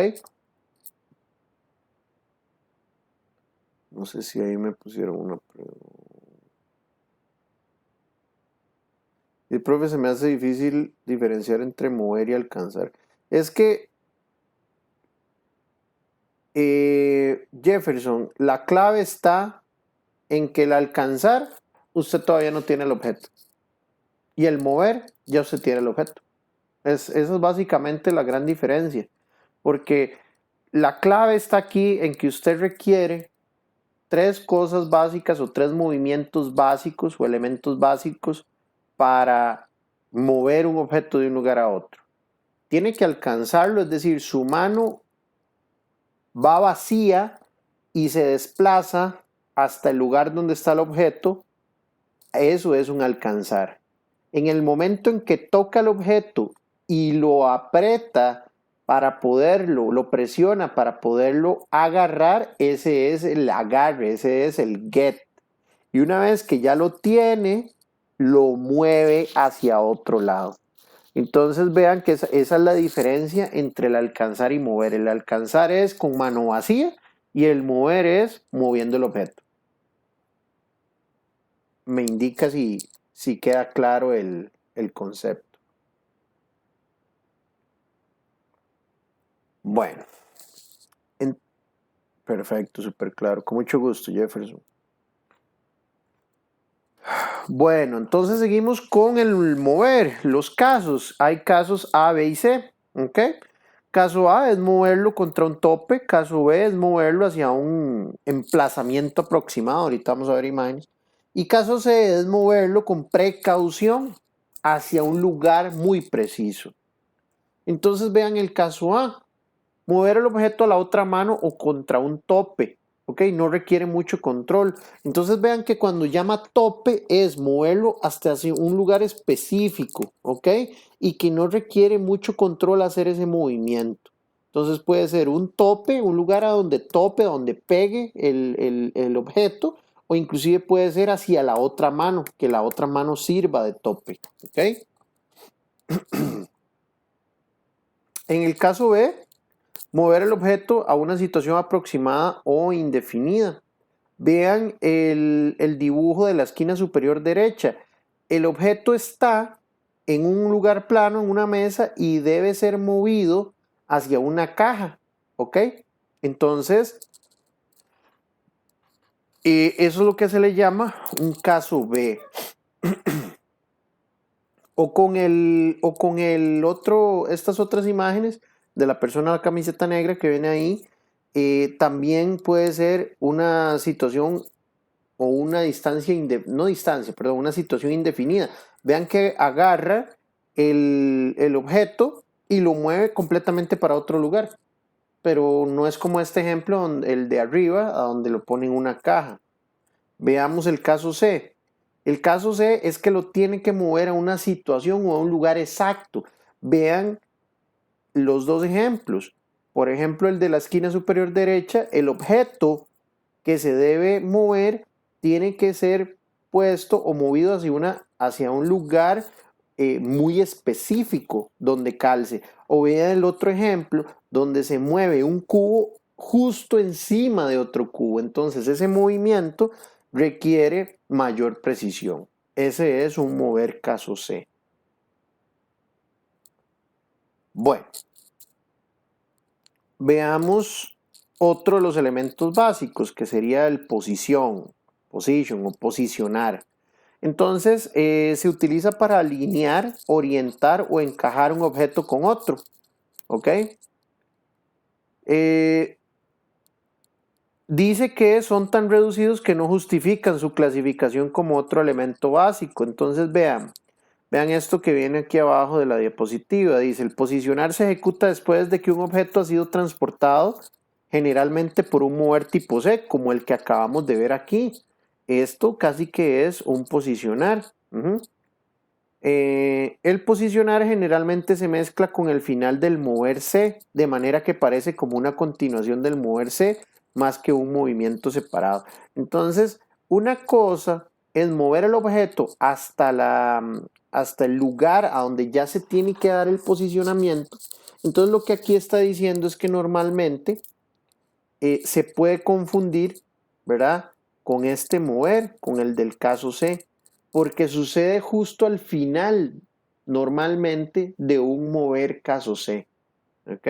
No sé si ahí me pusieron una pregunta. El profe, se me hace difícil diferenciar entre mover y alcanzar. Es que, Jefferson, la clave está en que el alcanzar, usted todavía no tiene el objeto. Y el mover, ya usted tiene el objeto. Esa es básicamente la gran diferencia. Porque la clave está aquí en que usted requiere tres cosas básicas o tres movimientos básicos o elementos básicos para mover un objeto de un lugar a otro. Tiene que alcanzarlo, es decir, su mano va vacía y se desplaza hasta el lugar donde está el objeto. Eso es un alcanzar. En el momento en que toca el objeto y lo aprieta para poderlo, lo presiona para poderlo agarrar, ese es el agarre, ese es el get. Y una vez que ya lo tiene, lo mueve hacia otro lado. Entonces vean que esa es la diferencia entre el alcanzar y mover. El alcanzar es con mano vacía y el mover es moviendo el objeto. Me indica si queda claro el concepto. Bueno, perfecto, súper claro. Con mucho gusto, Jefferson. Bueno, entonces seguimos con el mover. Los casos. Hay casos A, B y C. ¿Ok? Caso A es moverlo contra un tope. Caso B es moverlo hacia un emplazamiento aproximado. Ahorita vamos a ver imágenes. Y caso C es moverlo con precaución hacia un lugar muy preciso. Entonces vean el caso A. Mover el objeto a la otra mano o contra un tope. ¿Ok? No requiere mucho control. Entonces vean que cuando llama tope es moverlo hasta un lugar específico. ¿Ok? Y que no requiere mucho control hacer ese movimiento. Entonces puede ser un tope, un lugar a donde tope, donde pegue el objeto. O inclusive puede ser hacia la otra mano, que la otra mano sirva de tope. ¿Ok? En el caso B, mover el objeto a una situación aproximada o indefinida. Vean el dibujo de la esquina superior derecha. El objeto está en un lugar plano, en una mesa, y debe ser movido hacia una caja. ¿Ok? Entonces, eso es lo que se le llama un caso B. O con el otro, estas otras imágenes de la persona de la camiseta negra que viene ahí, también puede ser una situación o una distancia, no distancia, perdón, una situación indefinida. Vean que agarra el objeto y lo mueve completamente para otro lugar. Pero no es como este ejemplo, el de arriba, a donde lo pone en una caja. Veamos el caso C. El caso C es que lo tiene que mover a una situación o a un lugar exacto. Vean los dos ejemplos. Por ejemplo, el de la esquina superior derecha, el objeto que se debe mover tiene que ser puesto o movido hacia un lugar muy específico donde calce. O vean el otro ejemplo donde se mueve un cubo justo encima de otro cubo. Entonces ese movimiento requiere mayor precisión. Ese es un mover caso C. Bueno, veamos otro de los elementos básicos que sería el position o posicionar. Entonces se utiliza para alinear, orientar o encajar un objeto con otro. ¿Ok? Dice que son tan reducidos que no justifican su clasificación como otro elemento básico. Entonces vean esto que viene aquí abajo de la diapositiva. Dice, el posicionar se ejecuta después de que un objeto ha sido transportado, generalmente por un mover tipo C, como el que acabamos de ver aquí. Esto casi que es un posicionar. El posicionar generalmente se mezcla con el final del mover C, de manera que parece como una continuación del mover C, más que un movimiento separado. Entonces, una cosa es mover el objeto hasta el lugar a donde ya se tiene que dar el posicionamiento. Entonces, lo que aquí está diciendo es que normalmente se puede confundir, ¿verdad? Con este mover, con el del caso C, porque sucede justo al final, normalmente, de un mover caso C. ¿Ok?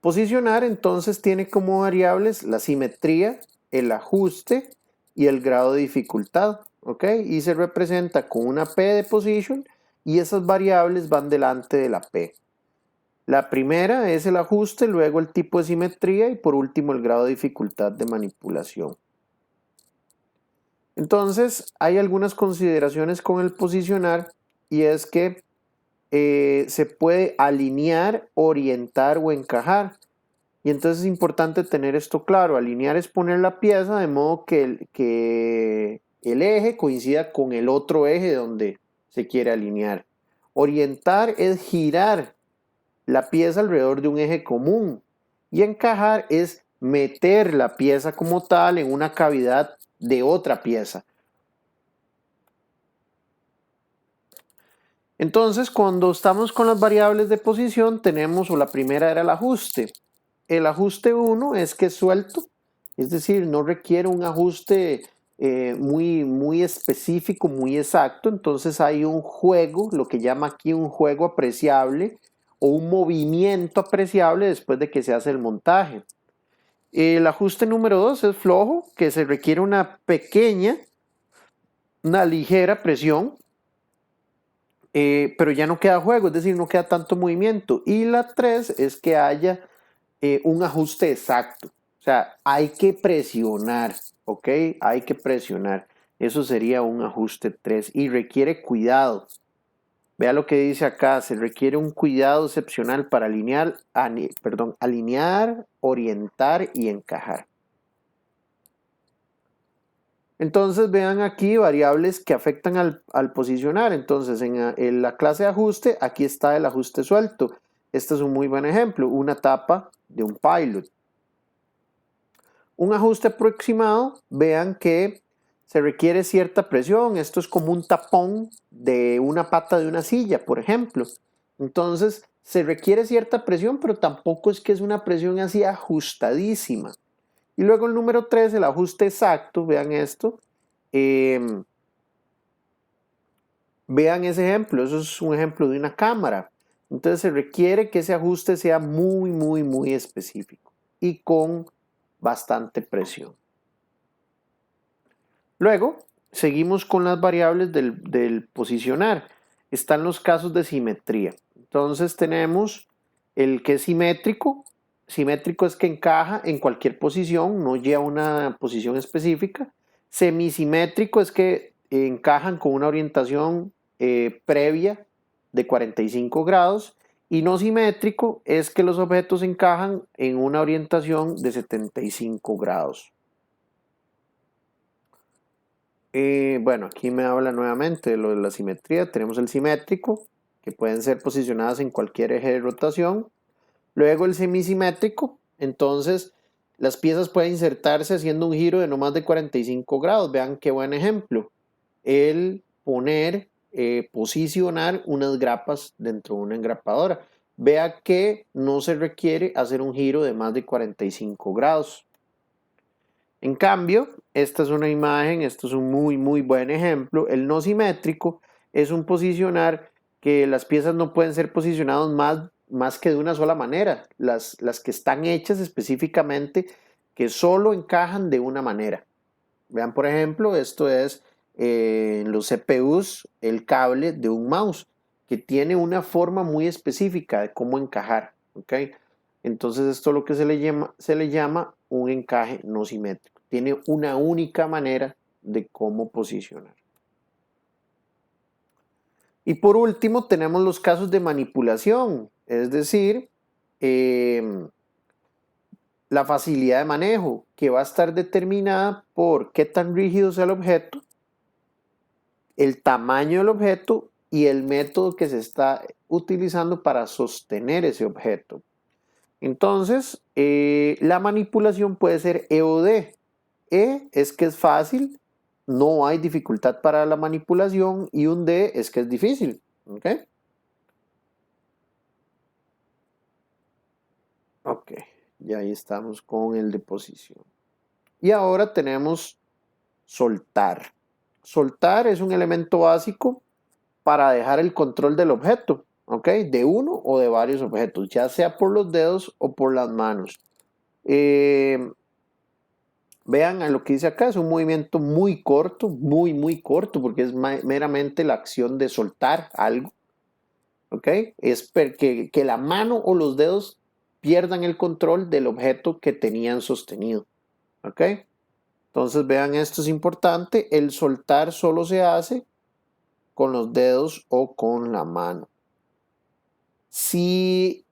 Posicionar entonces tiene como variables la simetría, el ajuste y el grado de dificultad. ¿Ok? Y se representa con una P de position y esas variables van delante de la P. La primera es el ajuste, luego el tipo de simetría y por último el grado de dificultad de manipulación. Entonces hay algunas consideraciones con el posicionar y es que se puede alinear, orientar o encajar. Y entonces es importante tener esto claro. Alinear es poner la pieza de modo que el eje coincida con el otro eje donde se quiere alinear. Orientar es girar la pieza alrededor de un eje común. Y encajar es meter la pieza como tal en una cavidad de otra pieza. Entonces, cuando estamos con las variables de posición, tenemos, o la primera era el ajuste. El ajuste 1 es que es suelto, es decir, no requiere un ajuste muy específico, muy exacto. Entonces hay un juego, lo que llama aquí un juego apreciable o un movimiento apreciable después de que se hace el montaje. El ajuste número 2 es flojo, que se requiere una ligera presión, pero ya no queda juego, es decir, no queda tanto movimiento. Y la 3 es que haya un ajuste exacto. O sea, hay que presionar, ¿ok? Hay que presionar. Eso sería un ajuste 3 y requiere cuidado. Vea lo que dice acá, se requiere un cuidado excepcional para alinear, orientar y encajar. Entonces vean aquí variables que afectan al posicionar. Entonces en la clase de ajuste, aquí está el ajuste suelto. Este es un muy buen ejemplo, una tapa de un pilot. Un ajuste aproximado, vean que se requiere cierta presión. Esto es como un tapón de una pata de una silla, por ejemplo. Entonces se requiere cierta presión, pero tampoco es que es una presión así ajustadísima. Y luego el número 3, el ajuste exacto, vean esto. Vean ese ejemplo, eso es un ejemplo de una cámara. Entonces se requiere que ese ajuste sea muy específico y con bastante presión. Luego, seguimos con las variables del posicionar. Están los casos de simetría. Entonces tenemos el que es simétrico. Simétrico es que encaja en cualquier posición, no lleva una posición específica. Semisimétrico es que encajan con una orientación previa de 45 grados. Y no simétrico es que los objetos encajan en una orientación de 75 grados. Bueno, aquí me habla nuevamente de lo de la simetría. Tenemos el simétrico, que pueden ser posicionadas en cualquier eje de rotación. Luego el semisimétrico, entonces Las piezas pueden insertarse haciendo un giro de no más de 45 grados. Vean qué buen ejemplo. El poner, posicionar unas grapas dentro de una engrapadora. Vea que no se requiere hacer un giro de más de 45 grados. En cambio, esta es una imagen, esto es un muy buen ejemplo. El no simétrico es un posicionar que las piezas no pueden ser posicionadas más que de una sola manera. Las que están hechas específicamente que solo encajan de una manera. Vean, por ejemplo, esto es en los CPUs el cable de un mouse que tiene una forma muy específica de cómo encajar. ¿Ok? Entonces esto es lo que se le llama un encaje no simétrico. Tiene una única manera de cómo posicionar. Y por último tenemos los casos de manipulación, es decir, la facilidad de manejo, que va a estar determinada por qué tan rígido es el objeto, el tamaño del objeto y el método que se está utilizando para sostener ese objeto. Entonces, la manipulación puede ser E o D. E es que es fácil, no hay dificultad para la manipulación, y un D es que es difícil. ¿Ok? Ok, ya ahí estamos con el de posición. Y ahora tenemos soltar. Soltar es un elemento básico para dejar el control del objeto, ¿ok? De uno o de varios objetos, ya sea por los dedos o por las manos. Vean a lo que dice acá, es un movimiento muy corto, muy corto, porque es meramente la acción de soltar algo, ¿ok? Es que la mano o los dedos pierdan el control del objeto que tenían sostenido, ¿ok? Entonces vean, esto es importante, el soltar solo se hace con los dedos o con la mano. Si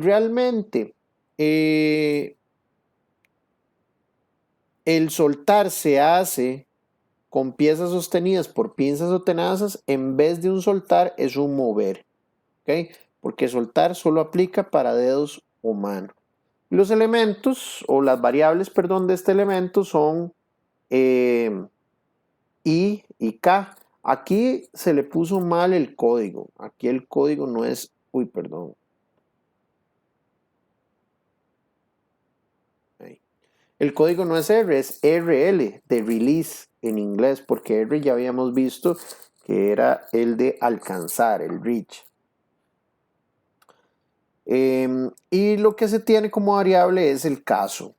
realmente el soltar se hace con piezas sostenidas por pinzas o tenazas, en vez de un soltar es un mover, ¿ok? Porque soltar solo aplica para dedos o mano. Los elementos o las variables, perdón, de este elemento son I y K. Aquí se le puso mal el código. Aquí el código no es, uy, perdón. Ahí. El código no es R, es RL, de release en inglés, porque R ya habíamos visto que era el de alcanzar, el reach. Y lo que se tiene como variable es el caso.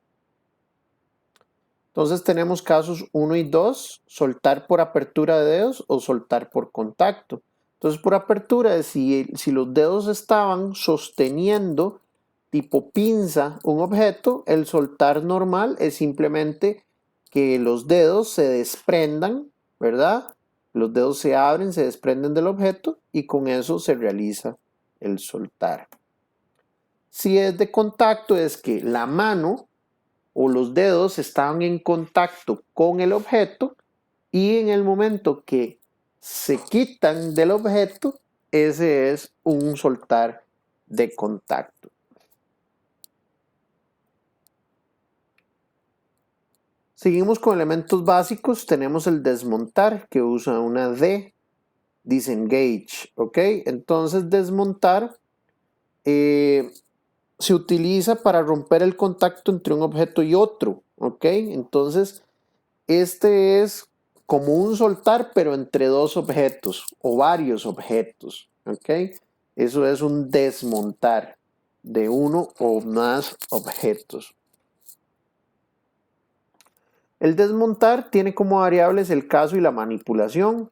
Entonces tenemos casos 1 y 2, soltar por apertura de dedos o soltar por contacto. Entonces por apertura es si los dedos estaban sosteniendo tipo pinza un objeto, el soltar normal es simplemente que los dedos se desprendan, ¿verdad? Los dedos se abren, se desprenden del objeto y con eso se realiza el soltar. Si es de contacto es que la mano o los dedos estaban en contacto con el objeto y en el momento que se quitan del objeto, ese es un soltar de contacto. Seguimos con elementos básicos. Tenemos el desmontar, que usa una D, disengage, ¿ok? Entonces desmontar se utiliza para romper el contacto entre un objeto y otro, ¿ok? Entonces este es como un soltar, pero entre dos objetos o varios objetos, ¿ok? Eso es un desmontar de uno o más objetos. El desmontar tiene como variables el caso y la manipulación.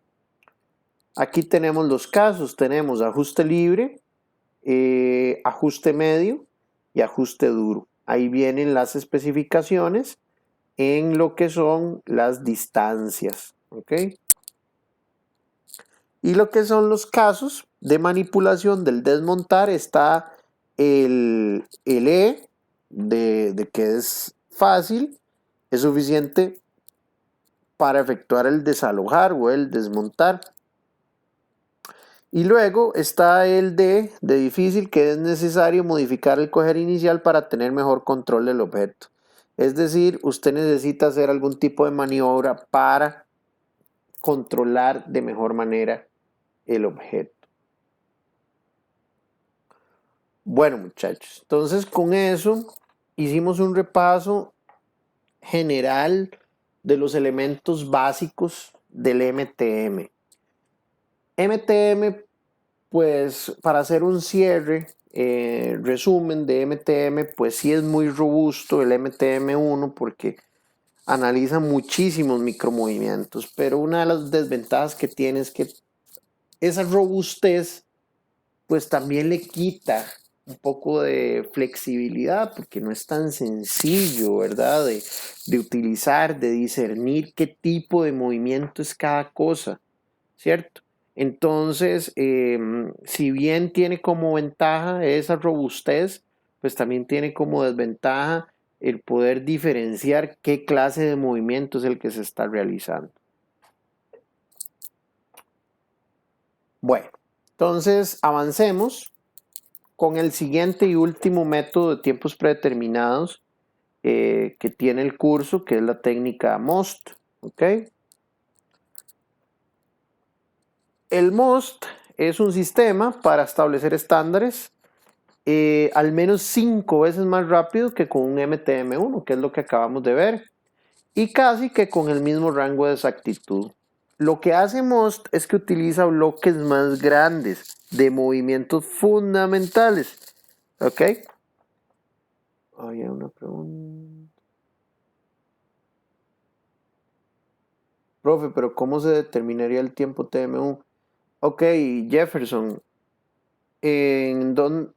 Aquí tenemos los casos, tenemos ajuste libre, ajuste medio y ajuste duro. Ahí vienen las especificaciones en lo que son las distancias, ¿ok? Y lo que son los casos de manipulación del desmontar está el E de que es fácil, es suficiente para efectuar el desalojar o el desmontar. Y luego está el D de difícil, que es necesario modificar el coger inicial para tener mejor control del objeto. Es decir, usted necesita hacer algún tipo de maniobra para controlar de mejor manera el objeto. Bueno, muchachos, entonces con eso hicimos un repaso general de los elementos básicos del MTM. MTM, pues para hacer un cierre, resumen de MTM, pues sí es muy robusto el MTM1 porque analiza muchísimos micromovimientos, pero una de las desventajas que tiene es que esa robustez pues también le quita un poco de flexibilidad porque no es tan sencillo, ¿verdad? De utilizar, de discernir qué tipo de movimiento es cada cosa, ¿cierto? Entonces, si bien tiene como ventaja esa robustez, pues también tiene como desventaja el poder diferenciar qué clase de movimiento es el que se está realizando. Bueno, entonces avancemos con el siguiente y último método de tiempos predeterminados que tiene el curso, que es la técnica MOST. ¿Ok? El MOST es un sistema para establecer estándares al menos 5 veces más rápido que con un MTM1, que es lo que acabamos de ver, y casi que con el mismo rango de exactitud. Lo que hace MOST es que utiliza bloques más grandes de movimientos fundamentales. ¿Ok? Había una pregunta. Profe, pero ¿cómo se determinaría el tiempo TM1? Ok, Jefferson, en don,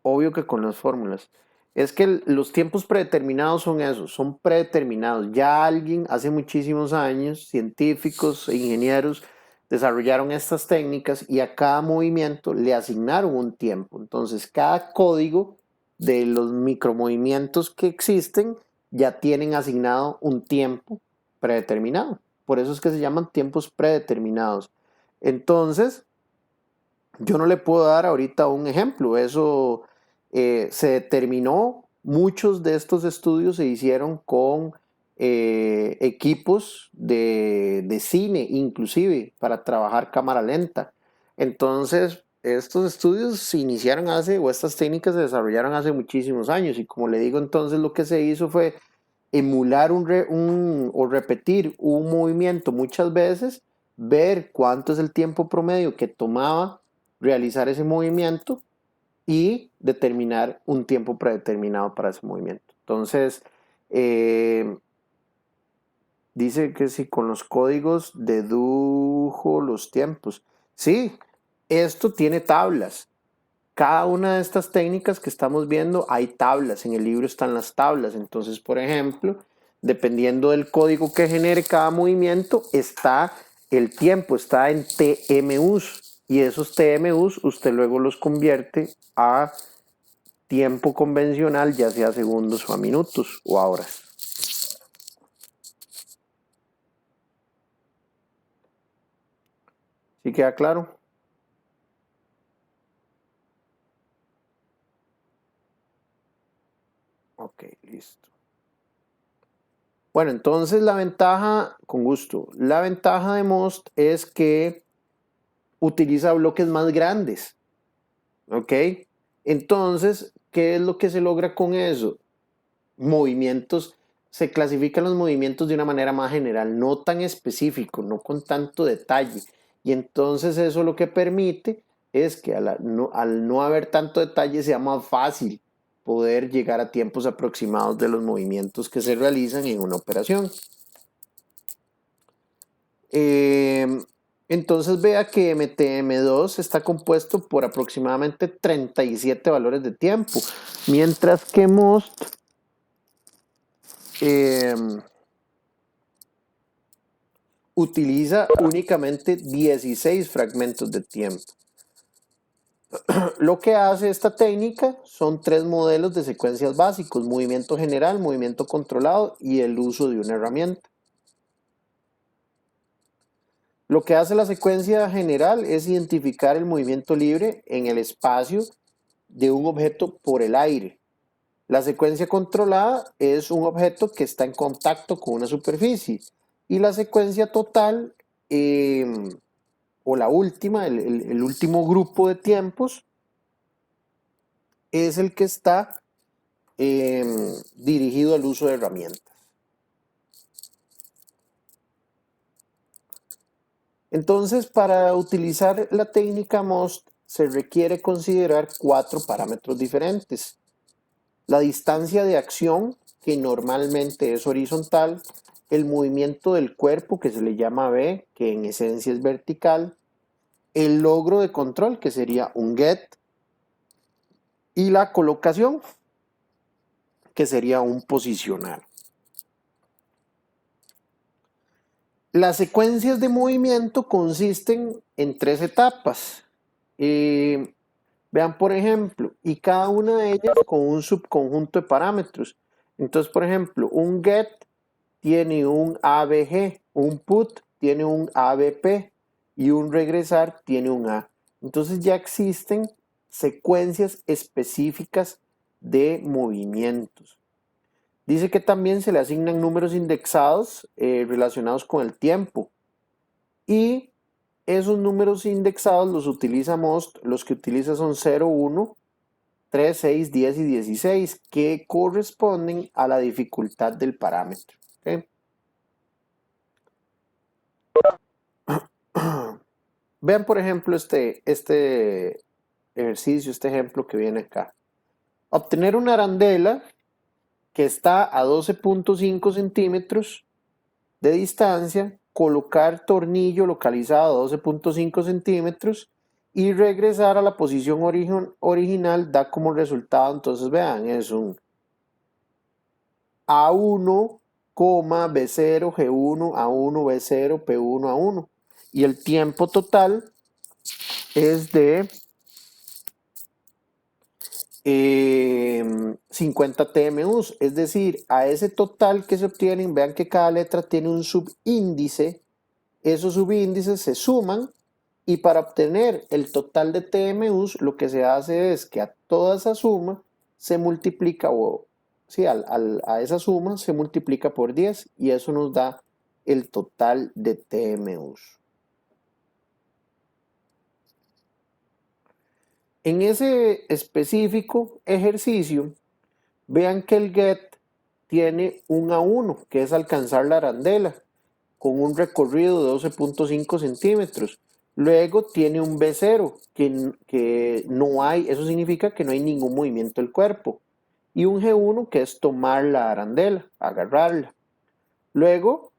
obvio que con las fórmulas. Es que los tiempos predeterminados son esos, son predeterminados. Ya alguien hace muchísimos años, científicos e ingenieros, desarrollaron estas técnicas y a cada movimiento le asignaron un tiempo. Entonces, cada código de los micromovimientos que existen ya tienen asignado un tiempo predeterminado. Por eso es que se llaman tiempos predeterminados. Entonces, yo no le puedo dar ahorita un ejemplo. Eso se determinó, muchos de estos estudios se hicieron con equipos de cine, inclusive, para trabajar cámara lenta. Entonces, estos estudios se iniciaron hace, o estas técnicas se desarrollaron hace muchísimos años. Y como le digo, entonces lo que se hizo fue emular o repetir un movimiento muchas veces, ver cuánto es el tiempo promedio que tomaba realizar ese movimiento y determinar un tiempo predeterminado para ese movimiento. Entonces, eh, dice que si con los códigos dedujo los tiempos. Sí, esto tiene tablas. Cada una de estas técnicas que estamos viendo hay tablas, en el libro están las tablas. Entonces, por ejemplo, dependiendo del código que genere cada movimiento, está el tiempo, está en TMUs. Y esos TMUs usted luego los convierte a tiempo convencional, ya sea segundos o a minutos o a horas. ¿Sí queda claro? Ok, listo. Bueno, entonces la ventaja, con gusto, la ventaja de Most es que utiliza bloques más grandes. ¿Ok? Entonces, ¿qué es lo que se logra con eso? Movimientos, se clasifican los movimientos de una manera más general, no tan específico, no con tanto detalle. Y entonces eso lo que permite es que al no haber tanto detalle sea más fácil poder llegar a tiempos aproximados de los movimientos que se realizan en una operación. Entonces vea que MTM2 está compuesto por aproximadamente 37 valores de tiempo, mientras que MOST utiliza únicamente 16 fragmentos de tiempo. Lo que hace esta técnica son 3 modelos de secuencias básicos: movimiento general, movimiento controlado y el uso de una herramienta. Lo que hace la secuencia general es identificar el movimiento libre en el espacio de un objeto por el aire. La secuencia controlada es un objeto que está en contacto con una superficie. Y la secuencia total, o la última, el último grupo de tiempos, es el que está dirigido al uso de herramientas. Entonces, para utilizar la técnica MOST se requiere considerar 4 parámetros diferentes. La distancia de acción, que normalmente es horizontal, el movimiento del cuerpo, que se le llama V, que en esencia es vertical, el logro de control, que sería un get, y la colocación, que sería un posicionar. Las secuencias de movimiento consisten en 3 etapas. Vean, por ejemplo, y cada una de ellas con un subconjunto de parámetros. Entonces, por ejemplo, un get tiene un ABG, un put tiene un ABP y un regresar tiene un A. Entonces ya existen secuencias específicas de movimientos. Dice que también se le asignan números indexados relacionados con el tiempo. Y esos números indexados los utiliza MOST, los que utiliza son 0, 1, 3, 6, 10 y 16, que corresponden a la dificultad del parámetro. ¿Okay? Vean, por ejemplo, este ejercicio, este ejemplo que viene acá. Obtener una arandela que está a 12.5 centímetros de distancia, colocar tornillo localizado a 12.5 centímetros y regresar a la posición original da como resultado, entonces vean, es un A1, B0, G1, A1, B0, P1, A1. Y el tiempo total es de 50 TMUs, es decir, a ese total que se obtienen, vean que cada letra tiene un subíndice, esos subíndices se suman y para obtener el total de TMUs lo que se hace es que a toda esa suma se multiplica, o sí, a esa suma se multiplica por 10 y eso nos da el total de TMUs. En ese específico ejercicio, vean que el get tiene un A1, que es alcanzar la arandela, con un recorrido de 12.5 centímetros. Luego tiene un B0, que no hay, eso significa que no hay ningún movimiento del cuerpo. Y un G1, que es tomar la arandela, agarrarla. Luego,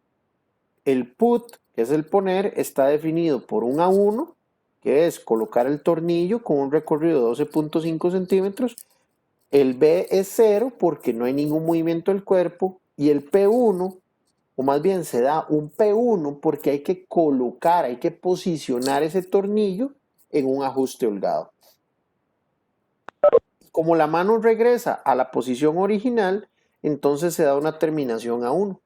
el put, que es el poner, está definido por un A1, que es colocar el tornillo con un recorrido de 12.5 centímetros. El B es 0 porque no hay ningún movimiento del cuerpo. Y el P1, o más bien se da un P1 porque hay que colocar, hay que posicionar ese tornillo en un ajuste holgado. Como la mano regresa a la posición original, entonces se da una terminación a 1.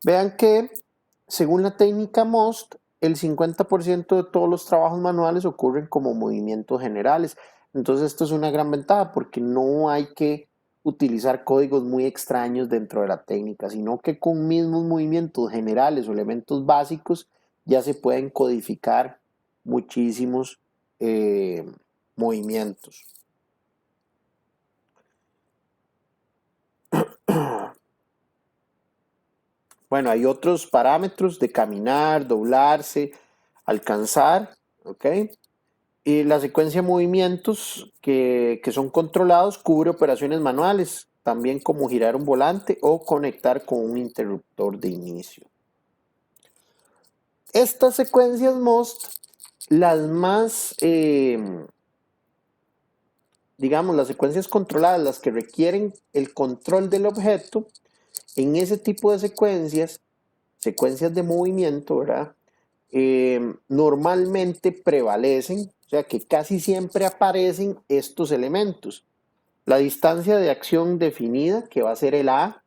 Vean que, según la técnica MOST, el 50% de todos los trabajos manuales ocurren como movimientos generales. Entonces esto es una gran ventaja porque no hay que utilizar códigos muy extraños dentro de la técnica, sino que con mismos movimientos generales o elementos básicos ya se pueden codificar muchísimos movimientos. Bueno, hay otros parámetros de caminar, doblarse, alcanzar, ¿ok? Y la secuencia de movimientos que son controlados cubre operaciones manuales, también como girar un volante o conectar con un interruptor de inicio. Estas secuencias MOST, las más, digamos, las secuencias controladas, las que requieren el control del objeto, en ese tipo de secuencias de movimiento, ¿verdad? Normalmente prevalecen, o sea que casi siempre aparecen estos elementos. La distancia de acción definida, que va a ser el A,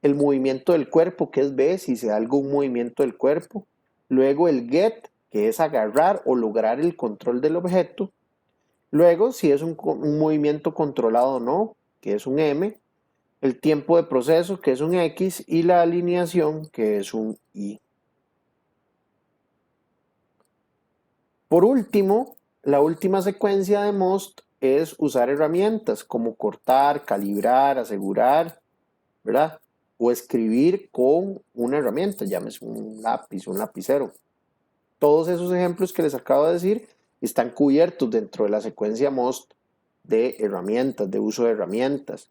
el movimiento del cuerpo, que es B, si se da algún movimiento del cuerpo. Luego el get, que es agarrar o lograr el control del objeto. Luego, si es un movimiento controlado o no, que es un M, el tiempo de proceso, que es un X, y la alineación, que es un Y. Por último, la última secuencia de MOST es usar herramientas como cortar, calibrar, asegurar, ¿verdad? O escribir con una herramienta, llámese un lápiz, un lapicero. Todos esos ejemplos que les acabo de decir están cubiertos dentro de la secuencia MOST de herramientas, de uso de herramientas.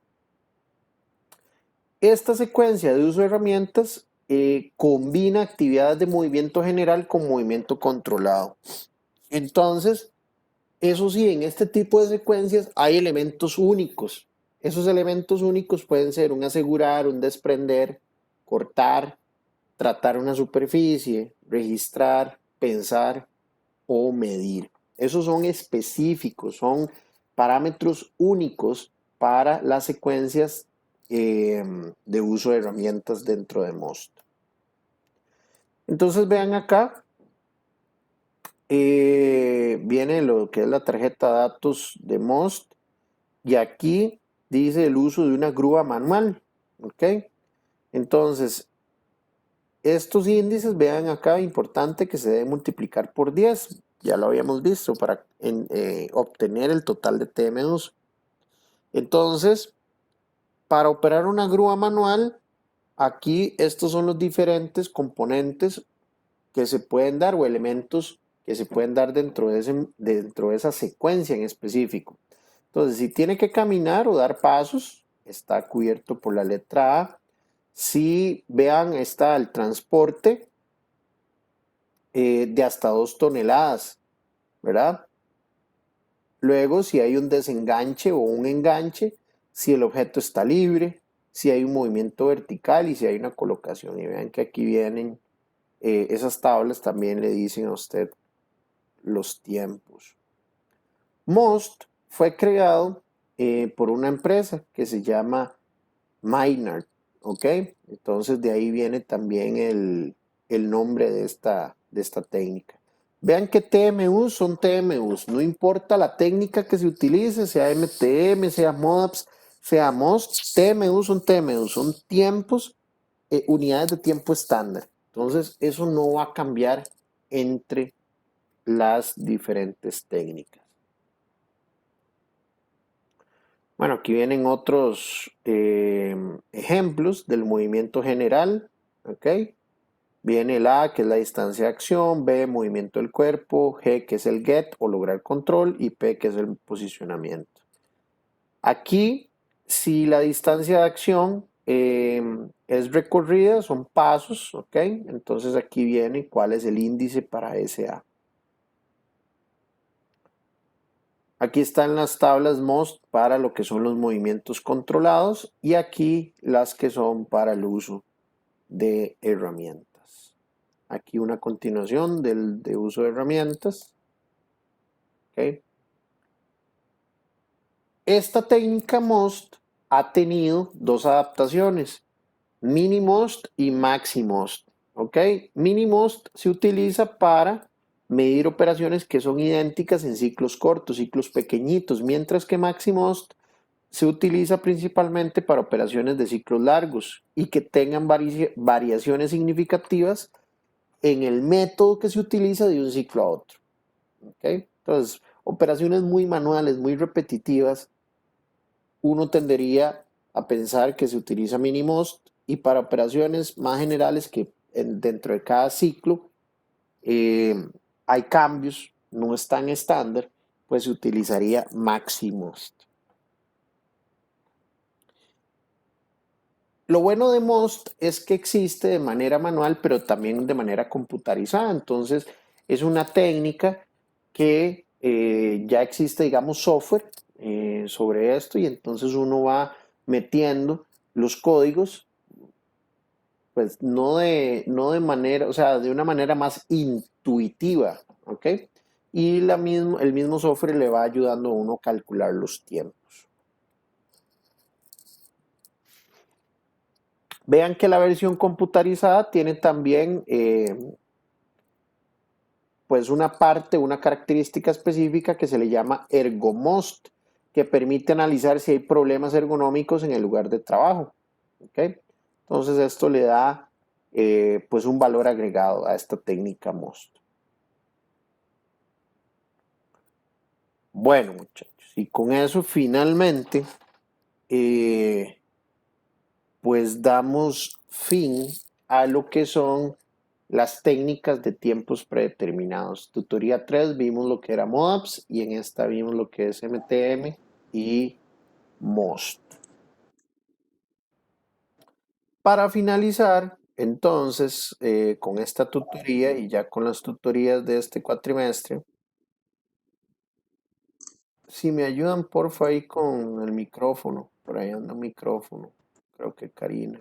Esta secuencia de uso de herramientas combina actividades de movimiento general con movimiento controlado. Entonces, eso sí, en este tipo de secuencias hay elementos únicos. Esos elementos únicos pueden ser un asegurar, un desprender, cortar, tratar una superficie, registrar, pensar o medir. Esos son específicos, son parámetros únicos para las secuencias de uso de herramientas dentro de MOST. Entonces vean acá, viene lo que es la tarjeta de datos de MOST y aquí dice el uso de una grúa manual, ¿ok? Entonces, estos índices, vean acá, importante que se debe multiplicar por 10, ya lo habíamos visto, para obtener el total de TM2. Entonces, para operar una grúa manual, aquí estos son los diferentes componentes que se pueden dar o elementos que se pueden dar dentro de esa secuencia en específico. Entonces, si tiene que caminar o dar pasos, está cubierto por la letra A. Si vean, está el transporte de hasta 2 toneladas, ¿verdad? Luego, si hay un desenganche o un enganche, si el objeto está libre, si hay un movimiento vertical y si hay una colocación. Y vean que aquí vienen esas tablas, también le dicen a usted los tiempos. MOST fue creado por una empresa que se llama Maynard, ¿ok? Entonces de ahí viene también el nombre de esta técnica. Vean que TMUs son TMUs, no importa la técnica que se utilice, sea MTM, sea MODAPS, sea MOST, TMUs son TMUs, son tiempos, unidades de tiempo estándar. Entonces eso no va a cambiar entre las diferentes técnicas. Bueno, aquí vienen otros ejemplos del movimiento general, ¿ok? Viene el A, que es la distancia de acción, B, movimiento del cuerpo, G, que es el get o lograr control, y P, que es el posicionamiento. Aquí, si la distancia de acción es recorrida, son pasos, ¿ok? Entonces aquí viene cuál es el índice para ese A. Aquí están las tablas MOST para lo que son los movimientos controlados y aquí las que son para el uso de herramientas. Aquí una continuación de uso de herramientas. ¿Okay? Esta técnica MOST ha tenido dos adaptaciones, Mini MOST y Maxi MOST. ¿Okay? Mini MOST se utiliza para medir operaciones que son idénticas en ciclos cortos, ciclos pequeñitos, mientras que Maxi MOST se utiliza principalmente para operaciones de ciclos largos y que tengan variaciones significativas en el método que se utiliza de un ciclo a otro. ¿Okay? Entonces, operaciones muy manuales, muy repetitivas, uno tendería a pensar que se utiliza Minimost y para operaciones más generales que dentro de cada ciclo hay cambios, no es tan estándar, pues se utilizaría Maximost. Lo bueno de MOST es que existe de manera manual, pero también de manera computarizada. Entonces, es una técnica que ya existe, digamos, software sobre esto y entonces uno va metiendo los códigos, pues no de manera, o sea, de una manera más intuitiva, ¿ok? Y el mismo software le va ayudando a uno a calcular los tiempos. Vean que la versión computarizada tiene también pues una parte, una característica específica que se le llama ErgoMost, que permite analizar si hay problemas ergonómicos en el lugar de trabajo. ¿Ok? Entonces esto le da pues un valor agregado a esta técnica MOST. Bueno, muchachos, y con eso finalmente pues damos fin a lo que son las técnicas de tiempos predeterminados. Tutoría 3 vimos lo que era MOAPS y en esta vimos lo que es MTM y MOST. Para finalizar, entonces, con esta tutoría y ya con las tutorías de este cuatrimestre, si me ayudan porfa ahí con el micrófono, por ahí anda un micrófono, creo que Karina,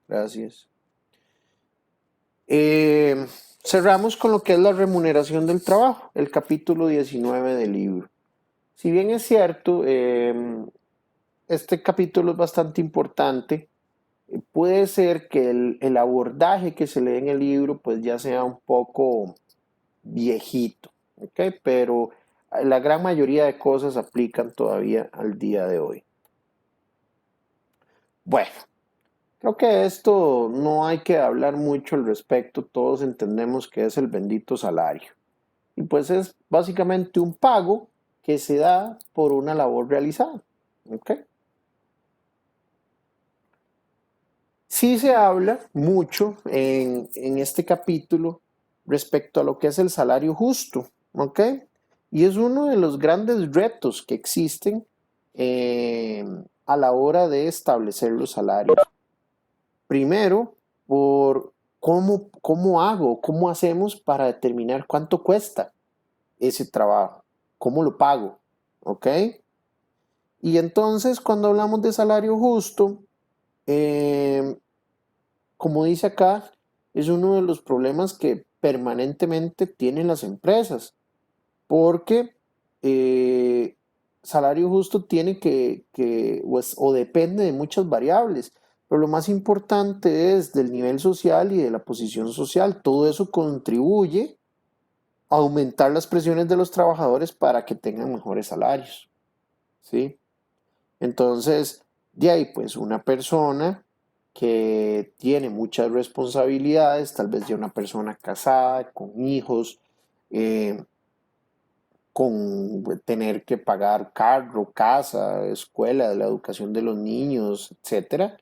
gracias. Eh, Cerramos con lo que es la remuneración del trabajo, el capítulo 19 del libro. Si bien es cierto, este capítulo es bastante importante, puede ser que el abordaje que se lee en el libro pues ya sea un poco viejito, ¿ok? Pero la gran mayoría de cosas aplican todavía al día de hoy. Bueno, creo que esto no hay que hablar mucho al respecto, todos entendemos que es el bendito salario. Y pues es básicamente un pago que se da por una labor realizada, ¿ok? Sí se habla mucho en este capítulo respecto a lo que es el salario justo, ¿ok? Y es uno de los grandes retos que existen a la hora de establecer los salarios. Primero, por cómo hago, cómo hacemos para determinar cuánto cuesta ese trabajo, cómo lo pago, ¿ok? Y entonces, cuando hablamos de salario justo, eh, como dice acá, es uno de los problemas que permanentemente tienen las empresas, porque eh, salario justo tiene pues, o depende de muchas variables, pero lo más importante es del nivel social y de la posición social. Todo eso contribuye a aumentar las presiones de los trabajadores para que tengan mejores salarios, ¿sí? Entonces, de ahí, pues una persona que tiene muchas responsabilidades, tal vez ya una persona casada, con hijos, eh, con tener que pagar carro, casa, escuela, la educación de los niños, etcétera,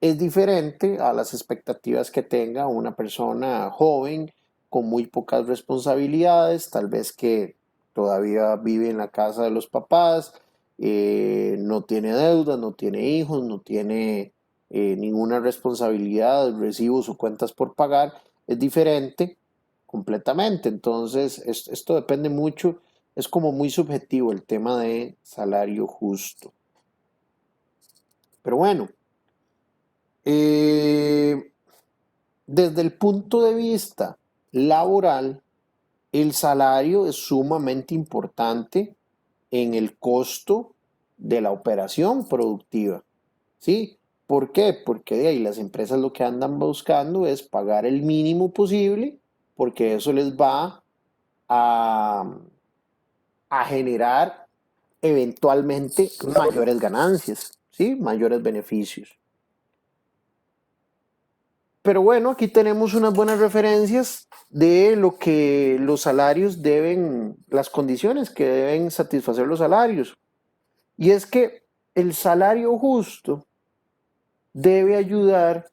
es diferente a las expectativas que tenga una persona joven con muy pocas responsabilidades, tal vez que todavía vive en la casa de los papás, no tiene deudas, no tiene hijos, no tiene ninguna responsabilidad, recibos o cuentas por pagar, es diferente completamente. Entonces, esto depende mucho, es como muy subjetivo el tema de salario justo. Pero bueno, eh, desde el punto de vista laboral, el salario es sumamente importante en el costo de la operación productiva. ¿Sí? ¿Por qué? Porque de ahí las empresas lo que andan buscando es pagar el mínimo posible, porque eso les va a, a generar eventualmente mayores ganancias, ¿sí? Mayores beneficios. Pero bueno, aquí tenemos unas buenas referencias de lo que los salarios deben, las condiciones que deben satisfacer los salarios. Y es que el salario justo debe ayudar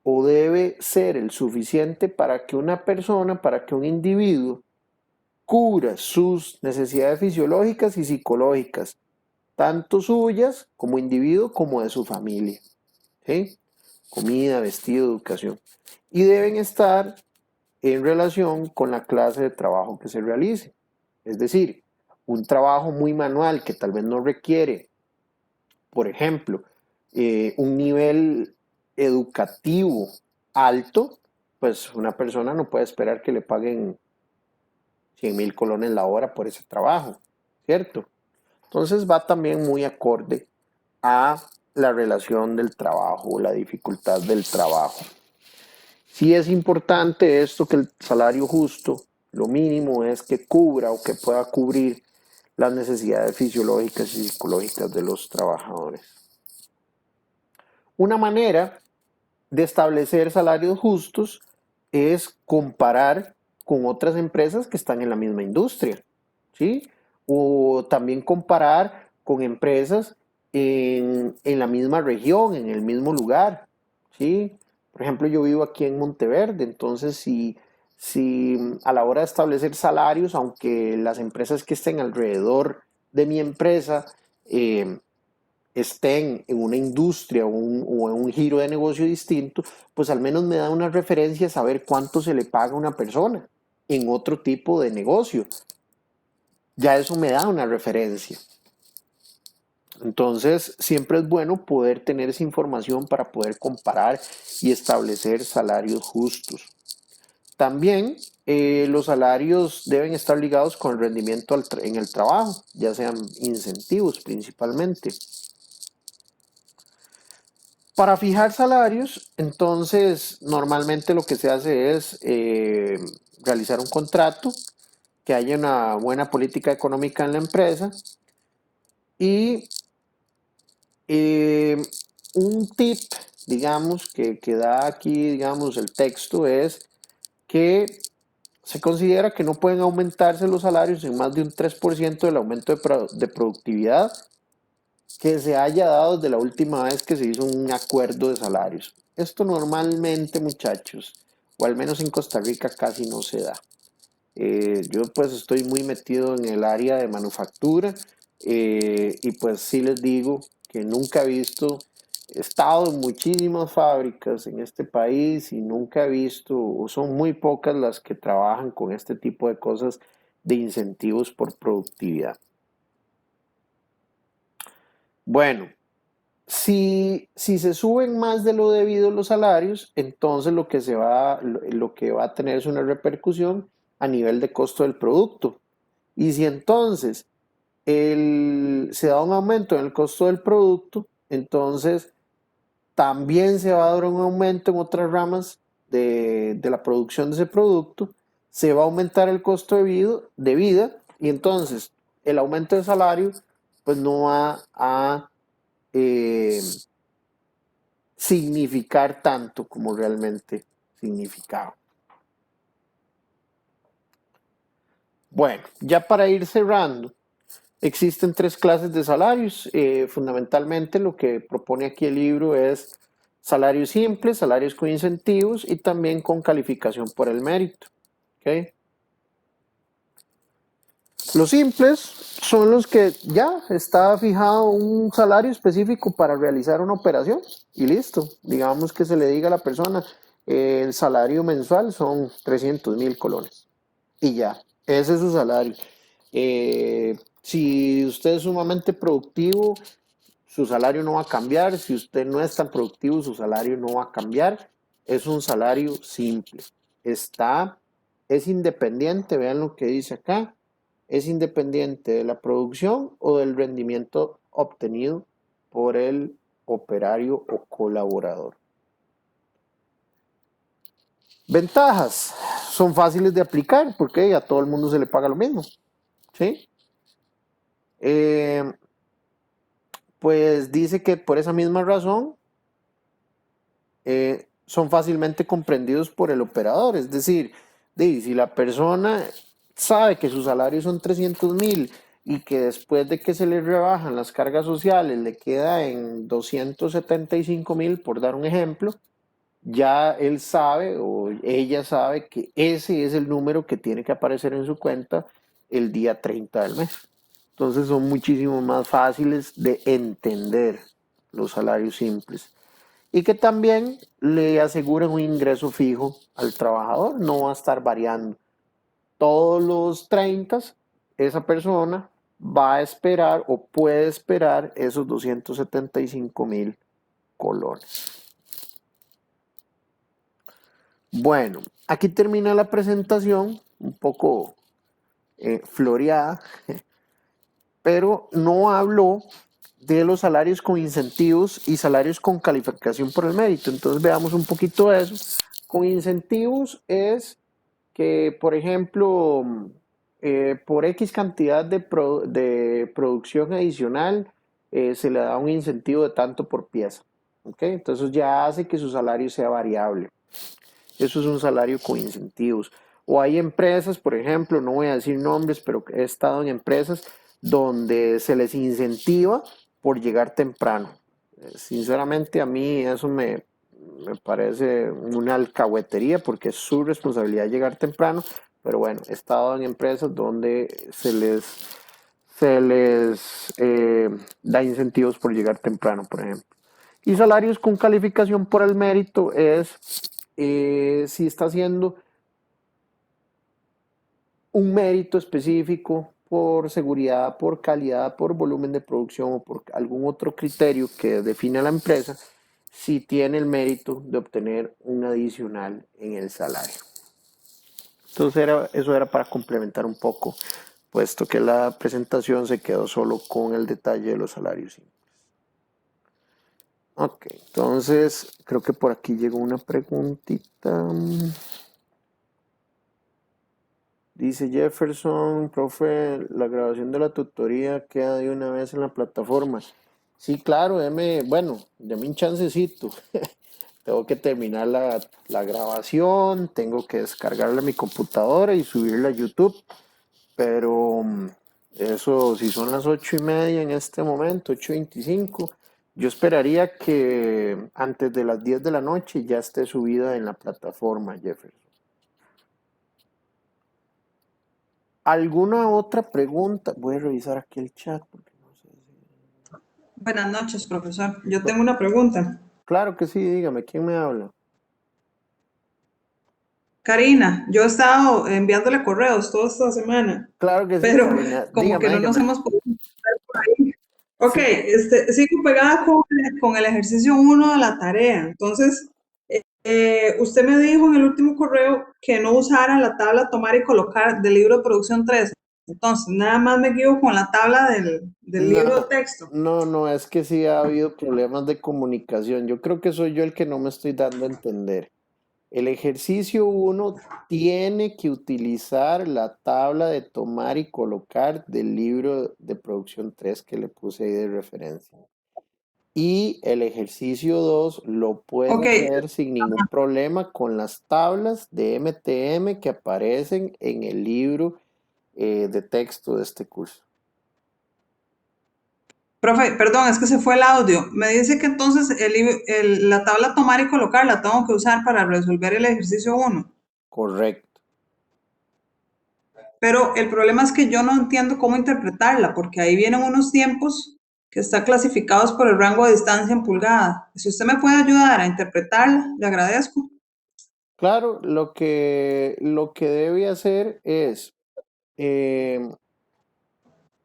o debe ser el suficiente para que una persona, para que un individuo cubra sus necesidades fisiológicas y psicológicas, tanto suyas como individuo como de su familia. ¿Sí? Comida, vestido, educación. Y deben estar en relación con la clase de trabajo que se realice. Es decir, un trabajo muy manual que tal vez no requiere, por ejemplo, un nivel educativo alto, pues una persona no puede esperar que le paguen 100,000 colones la hora por ese trabajo, ¿cierto? Entonces va también muy acorde a la relación del trabajo, la dificultad del trabajo. Sí es importante esto que el salario justo Lo mínimo es que cubra o que pueda cubrir las necesidades fisiológicas y psicológicas de los trabajadores. Una manera de establecer salarios justos es comparar con otras empresas que están en la misma industria, ¿sí? O también comparar con empresas en la misma región, en el mismo lugar, ¿sí? Por ejemplo, yo vivo aquí en Monteverde, entonces si a la hora de establecer salarios, aunque las empresas que estén alrededor de mi empresa estén en una industria o en un giro de negocio distinto, pues al menos me da una referencia a saber cuánto se le paga a una persona en otro tipo de negocio. Ya eso me da una referencia. Entonces, siempre es bueno poder tener esa información para poder comparar y establecer salarios justos. También los salarios deben estar ligados con el rendimiento en el trabajo, ya sean incentivos principalmente. Para fijar salarios, entonces normalmente lo que se hace es realizar un contrato, que haya una buena política económica en la empresa y eh, un tip, digamos, que da aquí, digamos, el texto es que se considera que no pueden aumentarse los salarios en más de un 3% del aumento de productividad que se haya dado desde la última vez que se hizo un acuerdo de salarios. Esto normalmente, muchachos, o al menos en Costa Rica casi no se da. Yo pues estoy muy metido en el área de manufactura y pues sí les digo que nunca he visto, he estado en muchísimas fábricas en este país y nunca he visto, o son muy pocas las que trabajan con este tipo de cosas de incentivos por productividad. Bueno, si se suben más de lo debido los salarios, entonces lo que va a tener es una repercusión a nivel de costo del producto. Y si entonces se da un aumento en el costo del producto, entonces también se va a dar un aumento en otras ramas de la producción de ese producto, se va a aumentar el costo de vida y entonces el aumento de salario pues no va a eh, significar tanto como realmente significaba. Bueno, ya para ir cerrando, existen tres clases de salarios. Fundamentalmente lo que propone aquí el libro es salarios simples, salarios con incentivos y también con calificación por el mérito. ¿Okay? Los simples son los que ya está fijado un salario específico para realizar una operación y listo. Digamos que se le diga a la persona, el salario mensual son 300.000 colones y ya, ese es su salario. Si usted es sumamente productivo, su salario no va a cambiar. Si usted no es tan productivo, su salario no va a cambiar. Es un salario simple. Es independiente, vean lo que dice acá, es independiente de la producción o del rendimiento obtenido por el operario o colaborador. Ventajas son fáciles de aplicar porque a todo el mundo se le paga lo mismo. ¿Sí? Pues dice que por esa misma razón son fácilmente comprendidos por el operador. Es decir, si la persona sabe que su salario son 300.000 y que después de que se le rebajan las cargas sociales le queda en 275.000, por dar un ejemplo, ya él sabe o ella sabe que ese es el número que tiene que aparecer en su cuenta el día 30 del mes. Entonces son muchísimo más fáciles de entender los salarios simples y que también le aseguran un ingreso fijo al trabajador, no va a estar variando. Todos los 30 esa persona va a esperar o puede esperar esos 275.000 colones. Bueno, aquí termina la presentación, un poco floreada, pero no habló de los salarios con incentivos y salarios con calificación por el mérito. Entonces veamos un poquito de eso. Con incentivos es que, por ejemplo, por X cantidad de producción adicional, se le da un incentivo de tanto por pieza. ¿Ok? Entonces ya hace que su salario sea variable. Eso es un salario con incentivos. O hay empresas, por ejemplo, no voy a decir nombres, pero he estado en empresas donde se les incentiva por llegar temprano. Sinceramente, a mí eso me parece una alcahuetería porque es su responsabilidad llegar temprano. Pero bueno, he estado en empresas donde se les da incentivos por llegar temprano, por ejemplo. Y salarios con calificación por el mérito es si está haciendo un mérito específico por seguridad, por calidad, por volumen de producción o por algún otro criterio que define la empresa, si tiene el mérito de obtener un adicional en el salario. Entonces eso era para complementar un poco, puesto que la presentación se quedó solo con el detalle de los salarios. Ok, entonces creo que por aquí llegó una preguntita. Dice Jefferson, profe, la grabación de la tutoría queda de una vez en la plataforma. Sí, claro, deme un chancecito. Tengo que terminar la grabación, tengo que descargarla a mi computadora y subirla a YouTube. Pero eso, si son las 8:30 en este momento, 8:25, yo esperaría que antes de las 10 de la noche ya esté subida en la plataforma, Jefferson. ¿Alguna otra pregunta? Voy a revisar aquí el chat porque no sé si... Buenas noches, profesor. Yo Bu- tengo una pregunta. Claro que sí, dígame, ¿quién me habla? Karina, yo he estado enviándole correos toda esta semana, Claro que sí, pero Karina, como que dígame, no nos dígame. hemos podido ver por ahí. Ok, Sí, sigo pegada con el ejercicio uno de la tarea. Entonces, usted me dijo en el último correo que no usara la tabla tomar y colocar del libro de producción 3. Entonces, nada más me guío con la tabla del libro de no, texto. no, es que sí ha habido problemas de comunicación. Yo creo que soy yo el que no me estoy dando a entender. El ejercicio uno tiene que utilizar la tabla de tomar y colocar del libro de producción 3 que le puse ahí de referencia. Y el ejercicio 2 lo puede Ok, hacer sin ningún problema con las tablas de MTM que aparecen en el libro de texto de este curso. profe, perdón, es que se fue el audio. Me dice que entonces la tabla tomar y colocar la tengo que usar para resolver el ejercicio uno. Correcto. Pero el problema es que yo no entiendo cómo interpretarla, porque ahí vienen unos tiempos que están clasificados por el rango de distancia en pulgada. Si usted me puede ayudar a interpretarla, le agradezco. Claro, lo que debe hacer es, eh,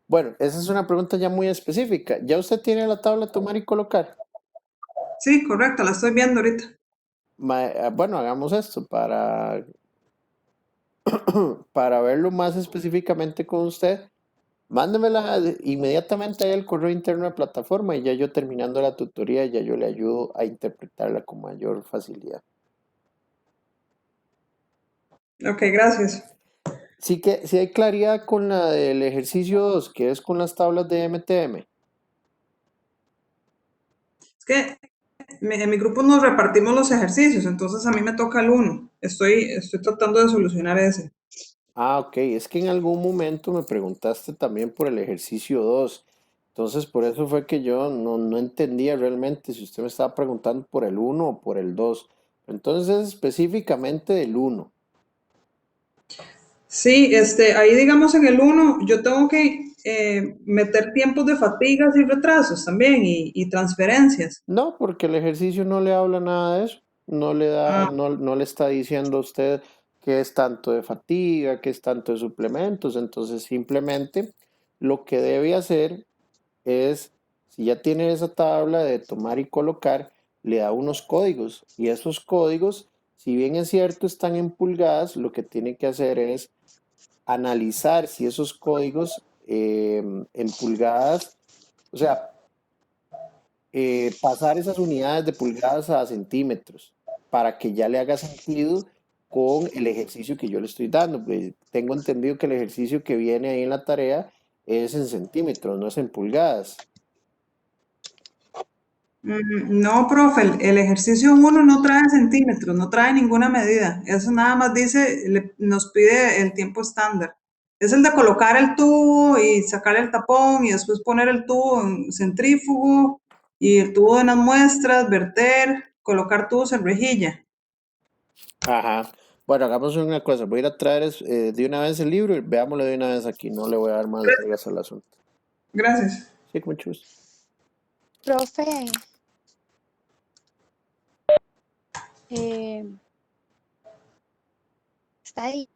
bueno, esa es una pregunta ya muy específica. ¿Ya usted tiene la tabla tomar y colocar? Sí, correcto, la estoy viendo ahorita. Bueno, hagamos esto para verlo más específicamente con usted. Mándemela inmediatamente ahí al correo interno de plataforma y ya yo terminando la tutoría ya yo le ayudo a interpretarla con mayor facilidad. Ok, gracias. Sí que sí hay claridad con la del ejercicio 2 que es con las tablas de MTM. Es que en mi grupo nos repartimos los ejercicios, entonces a mí me toca el uno. Estoy tratando de solucionar ese. Ah, ok, es que en algún momento me preguntaste también por el ejercicio 2. Entonces por eso fue que yo no entendía realmente si usted me estaba preguntando por el uno o por el 2. Entonces específicamente del uno. Sí, ahí digamos en el uno, yo tengo que meter tiempos de fatigas y retrasos también y transferencias. No, porque el ejercicio no le habla nada de eso. Ah, No le está diciendo a usted que es tanto de fatiga, que es tanto de suplementos. Entonces, simplemente lo que debe hacer es, si ya tiene esa tabla de tomar y colocar, le da unos códigos. Y esos códigos, si bien es cierto, están en pulgadas, lo que tiene que hacer es analizar si esos códigos en pulgadas, o sea, pasar esas unidades de pulgadas a centímetros para que ya le haga sentido con el ejercicio que yo le estoy dando. Pues, tengo entendido que el ejercicio que viene ahí en la tarea es en centímetros, no es en pulgadas. No, profe, el ejercicio uno no trae centímetros, no trae ninguna medida. Eso nada más dice, nos pide el tiempo estándar. Es el de colocar el tubo y sacar el tapón y después poner el tubo en centrífugo y el tubo en las muestras, verter, colocar tubos en rejilla. Ajá. Bueno, hagamos una cosa. Voy a ir a traer de una vez el libro y veámoslo de una vez aquí. No le voy a dar más largas al asunto. Gracias. Sí, con mucho gusto. Profe, eh, está ahí.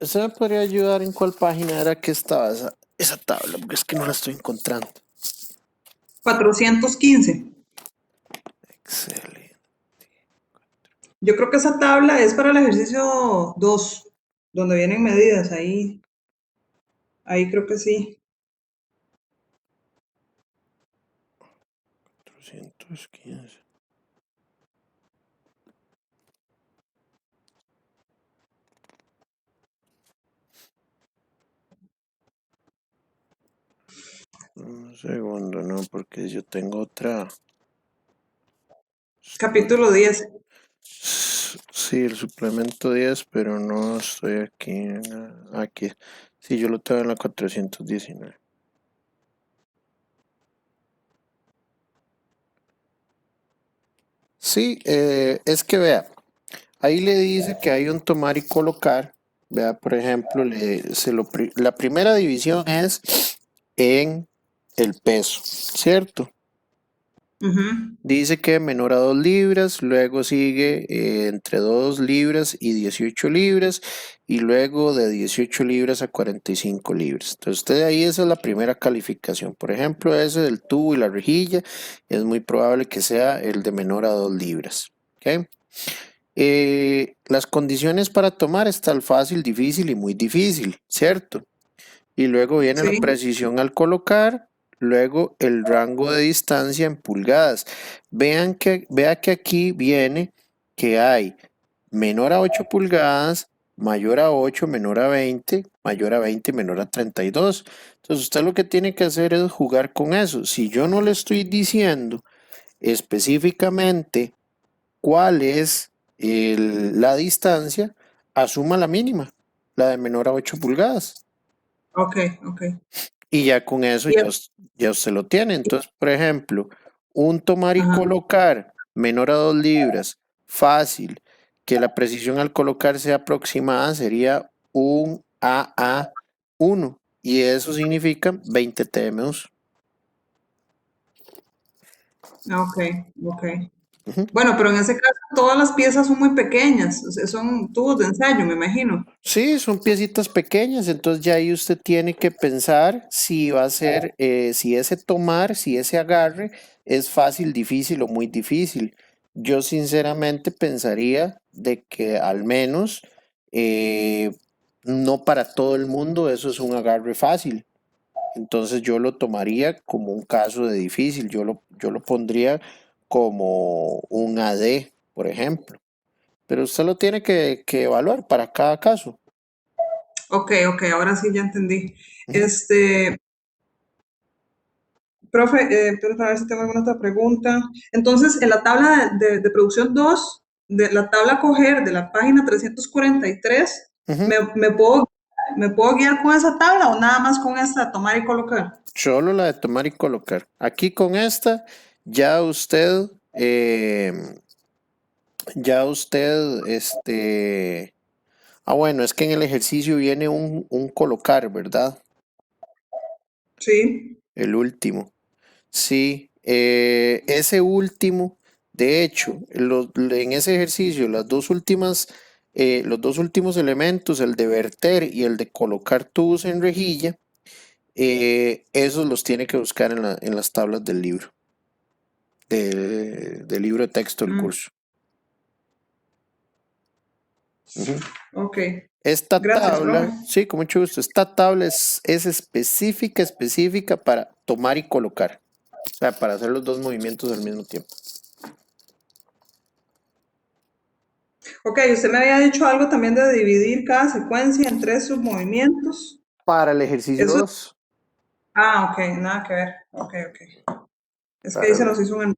¿Usted me podría ayudar en cuál página era que estaba esa tabla? Porque es que no la estoy encontrando. 415. Excelente. Yo creo que esa tabla es para el ejercicio 2, donde vienen medidas. Ahí creo que sí. 415. Un segundo, no, porque yo tengo otra. Capítulo 10. Sí, el suplemento 10, pero no estoy aquí. Aquí. Sí, yo lo tengo en la 419. Sí, es que vea, ahí le dice que hay un tomar y colocar. Vea, por ejemplo, la primera división es en el peso, ¿cierto? Ujú. Dice que menor a 2 libras, luego sigue entre 2 libras y 18 libras, y luego de 18 libras a 45 libras. Entonces, usted ahí esa es la primera calificación. Por ejemplo, ese del tubo y la rejilla es muy probable que sea el de menor a 2 libras. ¿Ok? Las condiciones para tomar están fácil, difícil y muy difícil, ¿cierto? Y luego viene la Sí. precisión al colocar, luego el rango de distancia en pulgadas. Vea que aquí viene que hay menor a 8 pulgadas, mayor a 8, menor a 20, mayor a 20, menor a 32. Entonces usted lo que tiene que hacer es jugar con eso. Si yo no le estoy diciendo específicamente cuál es la distancia, asuma la mínima, la de menor a 8 pulgadas. Ok, ok. Y ya con eso Y ya usted lo tiene. Entonces, por ejemplo, un tomar y ajá. colocar menor a 2 libras, fácil, que la precisión al colocar sea aproximada sería un AA1 y eso significa 20 TMUs. Ok, ok. Ujú. Bueno, pero en ese caso todas las piezas son muy pequeñas, o sea, son tubos de ensayo, me imagino. Sí, son piecitas pequeñas, entonces ya ahí usted tiene que pensar si va a ser, si ese tomar, si ese agarre es fácil, difícil o muy difícil. Yo sinceramente pensaría de que al menos no para todo el mundo eso es un agarre fácil. Entonces yo lo tomaría como un caso de difícil, yo lo pondría como un AD, por ejemplo. Pero usted lo tiene que evaluar para cada caso. Ok, ok, ahora sí ya entendí. Ujú. Profe, pero a ver si tengo alguna otra pregunta. Entonces, en la tabla de producción 2, de la tabla a coger de la página 343, Ujú. ¿me puedo guiar con esa tabla o nada más con esta, tomar y colocar? Solo la de tomar y colocar. Aquí con esta, ya usted, bueno, es que en el ejercicio viene un colocar, ¿verdad? Sí, El último. Sí, ese último, de hecho, en ese ejercicio, los dos últimos elementos, el de verter y el de colocar tubos en rejilla, esos los tiene que buscar en las tablas del libro, del libro de texto del mm, curso. Ujú. ok. Esta Gracias, profe. tabla, sí, con mucho gusto, esta tabla es específica para tomar y colocar, o sea, para hacer los dos movimientos al mismo tiempo. Ok, usted me había dicho algo también de dividir cada secuencia en 3 submovimientos. Para el ejercicio Eso, 2. ok, nada que ver. Ok, ok. Es que ahí Para se la- nos hizo un...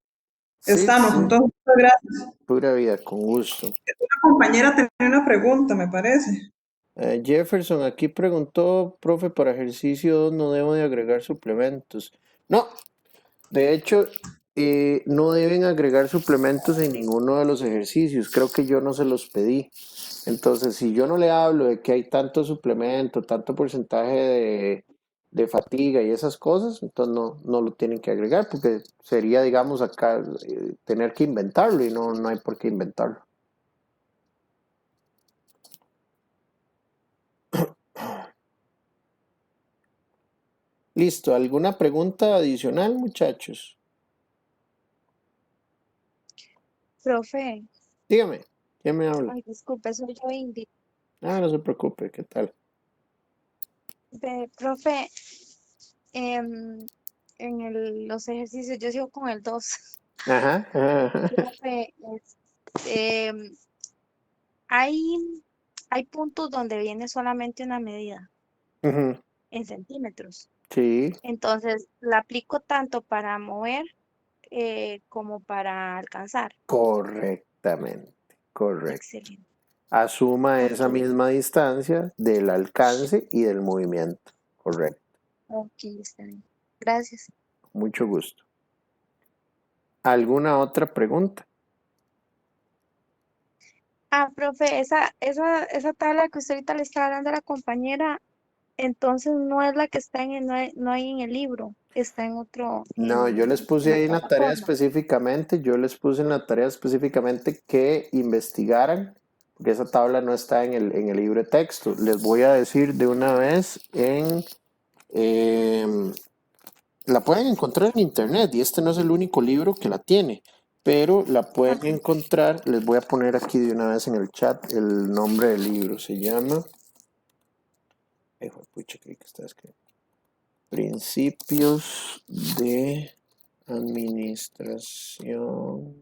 Sí, Estamos, sí, entonces, muchas gracias. pura vida, con gusto. Una compañera tenía una pregunta, me parece. Jefferson aquí preguntó, profe, para ejercicio 2 no debo de agregar suplementos. No, de hecho, no deben agregar suplementos en ninguno de los ejercicios. Creo que yo no se los pedí. Entonces, si yo no le hablo de que hay tanto suplemento, tanto porcentaje de fatiga y esas cosas, entonces no lo tienen que agregar porque sería, digamos, acá tener que inventarlo y no hay por qué inventarlo. Listo, ¿alguna pregunta adicional, muchachos? Profe, Dígame, ¿quién me habla? ay, disculpe, soy yo, Ingrid. Ah, no se preocupe, ¿qué tal? Profe, en los ejercicios, yo sigo con el 2. Ajá, ajá. Profe, em, hay, hay puntos donde viene solamente una medida Ujú. en centímetros. Sí, Entonces, la aplico tanto para mover como para alcanzar. correctamente, correcto. Excelente. Asuma Ok, esa misma distancia del alcance y del movimiento. Correcto, ok, está bien. Gracias. mucho gusto. ¿Alguna otra pregunta? Profe, esa tabla que usted ahorita le estaba dando a la compañera, entonces no es la que está no hay en el libro, está en otro, No, yo les en puse la ahí en la tarea plataforma. específicamente, yo les puse en la tarea específicamente que investigaran, porque esa tabla no está en el libro de texto. Les voy a decir de una vez em, la pueden encontrar en internet y este no es el único libro que la tiene, pero la pueden Ok, encontrar, les voy a poner aquí de una vez en el chat el nombre del libro, se llama, pucha, creí que estaba escrito. Principios de Administración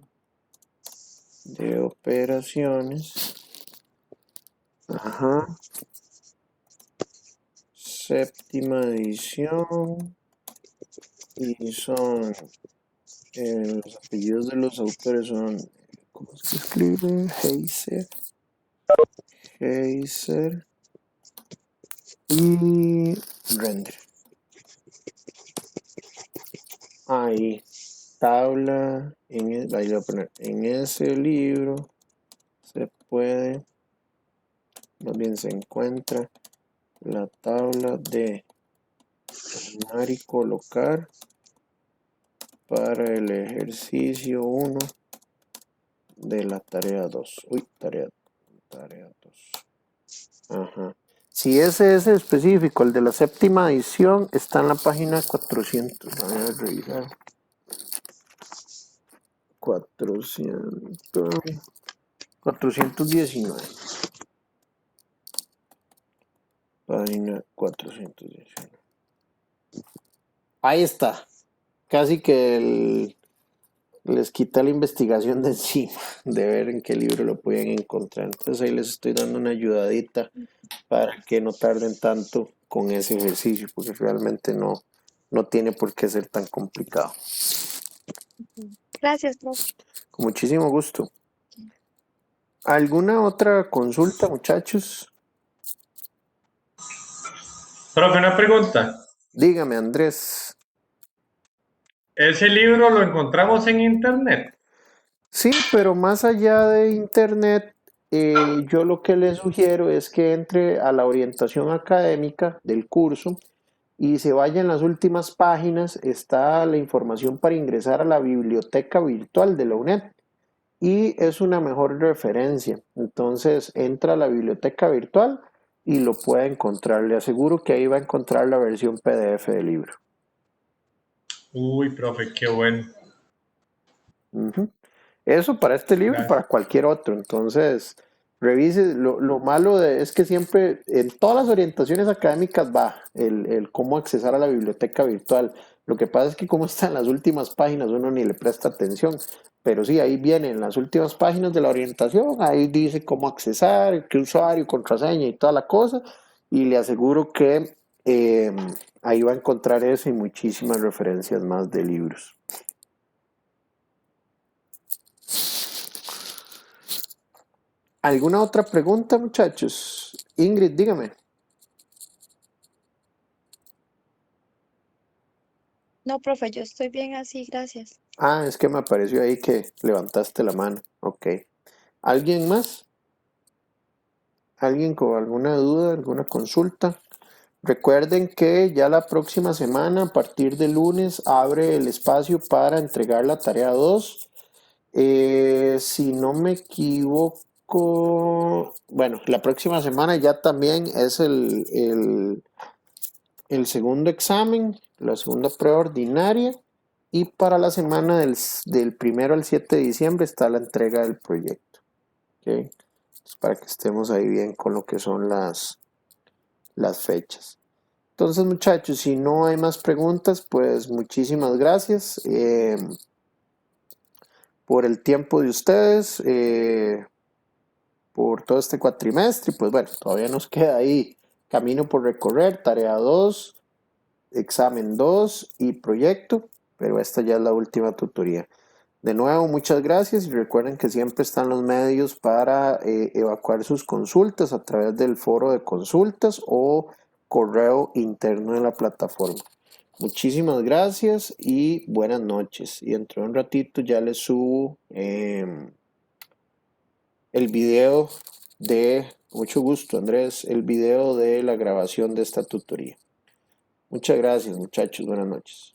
de Operaciones. Ajá. Séptima edición. Y son los apellidos de los autores son. ¿Cómo se escribe? Heiser y Render. Ahí. tabla, ahí lo voy a poner, en ese libro se puede, más bien se encuentra la tabla de tomar y colocar para el ejercicio 1 de la tarea 2. Uy, tarea 2. Ajá. Si ese es específico, el de la séptima edición, está en la página 400. Voy a revisar. 419. Página 419. Ahí está. Casi que les quita la investigación de encima, de ver en qué libro lo pueden encontrar. Entonces ahí les estoy dando una ayudadita para que no tarden tanto con ese ejercicio, porque realmente no tiene por qué ser tan complicado. Gracias, profe. Con muchísimo gusto. ¿Alguna otra consulta, muchachos? Profe, una pregunta. Dígame, Andrés. ¿Ese libro lo encontramos en internet? Sí, pero más allá de internet, yo lo que le sugiero es que entre a la orientación académica del curso y se vaya en las últimas páginas, está la información para ingresar a la biblioteca virtual de la UNED y es una mejor referencia. Entonces entra a la biblioteca virtual y lo puede encontrar. Le aseguro que ahí va a encontrar la versión PDF del libro. Uy, profe, qué bueno. Ujú. Eso para este libro y Gracias. para cualquier otro. Entonces, revise. Lo malo es que siempre en todas las orientaciones académicas va el cómo accesar a la biblioteca virtual. Lo que pasa es que como está en las últimas páginas uno ni le presta atención. Pero sí, ahí viene en las últimas páginas de la orientación, ahí dice cómo accesar, qué usuario, contraseña y toda la cosa. Y le aseguro que ahí va a encontrar eso y muchísimas referencias más de libros. ¿Alguna otra pregunta, muchachos? Ingrid, dígame. No, profe, yo estoy bien así, gracias. Ah, es que me apareció ahí que levantaste la mano. Ok. ¿Alguien más? ¿Alguien con alguna duda, alguna consulta? Recuerden que ya la próxima semana, a partir de lunes, abre el espacio para entregar la tarea 2. Si no me equivoco, bueno, la próxima semana ya también es el segundo examen, la segunda prueba ordinaria, y para la semana del 1 al 7 de diciembre está la entrega del proyecto. ¿Okay? Entonces, para que estemos ahí bien con lo que son las fechas. Entonces, muchachos, si no hay más preguntas, pues muchísimas gracias por el tiempo de ustedes, por todo este cuatrimestre. Pues bueno, todavía nos queda ahí camino por recorrer, tarea 2, examen 2 y proyecto, pero esta ya es la última tutoría. De nuevo, muchas gracias y recuerden que siempre están los medios para evacuar sus consultas a través del foro de consultas o correo interno de la plataforma. Muchísimas gracias y buenas noches. Y dentro de un ratito ya les subo el video mucho gusto Andrés, el video de la grabación de esta tutoría. Muchas gracias, muchachos. Buenas noches.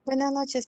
Buenas noches.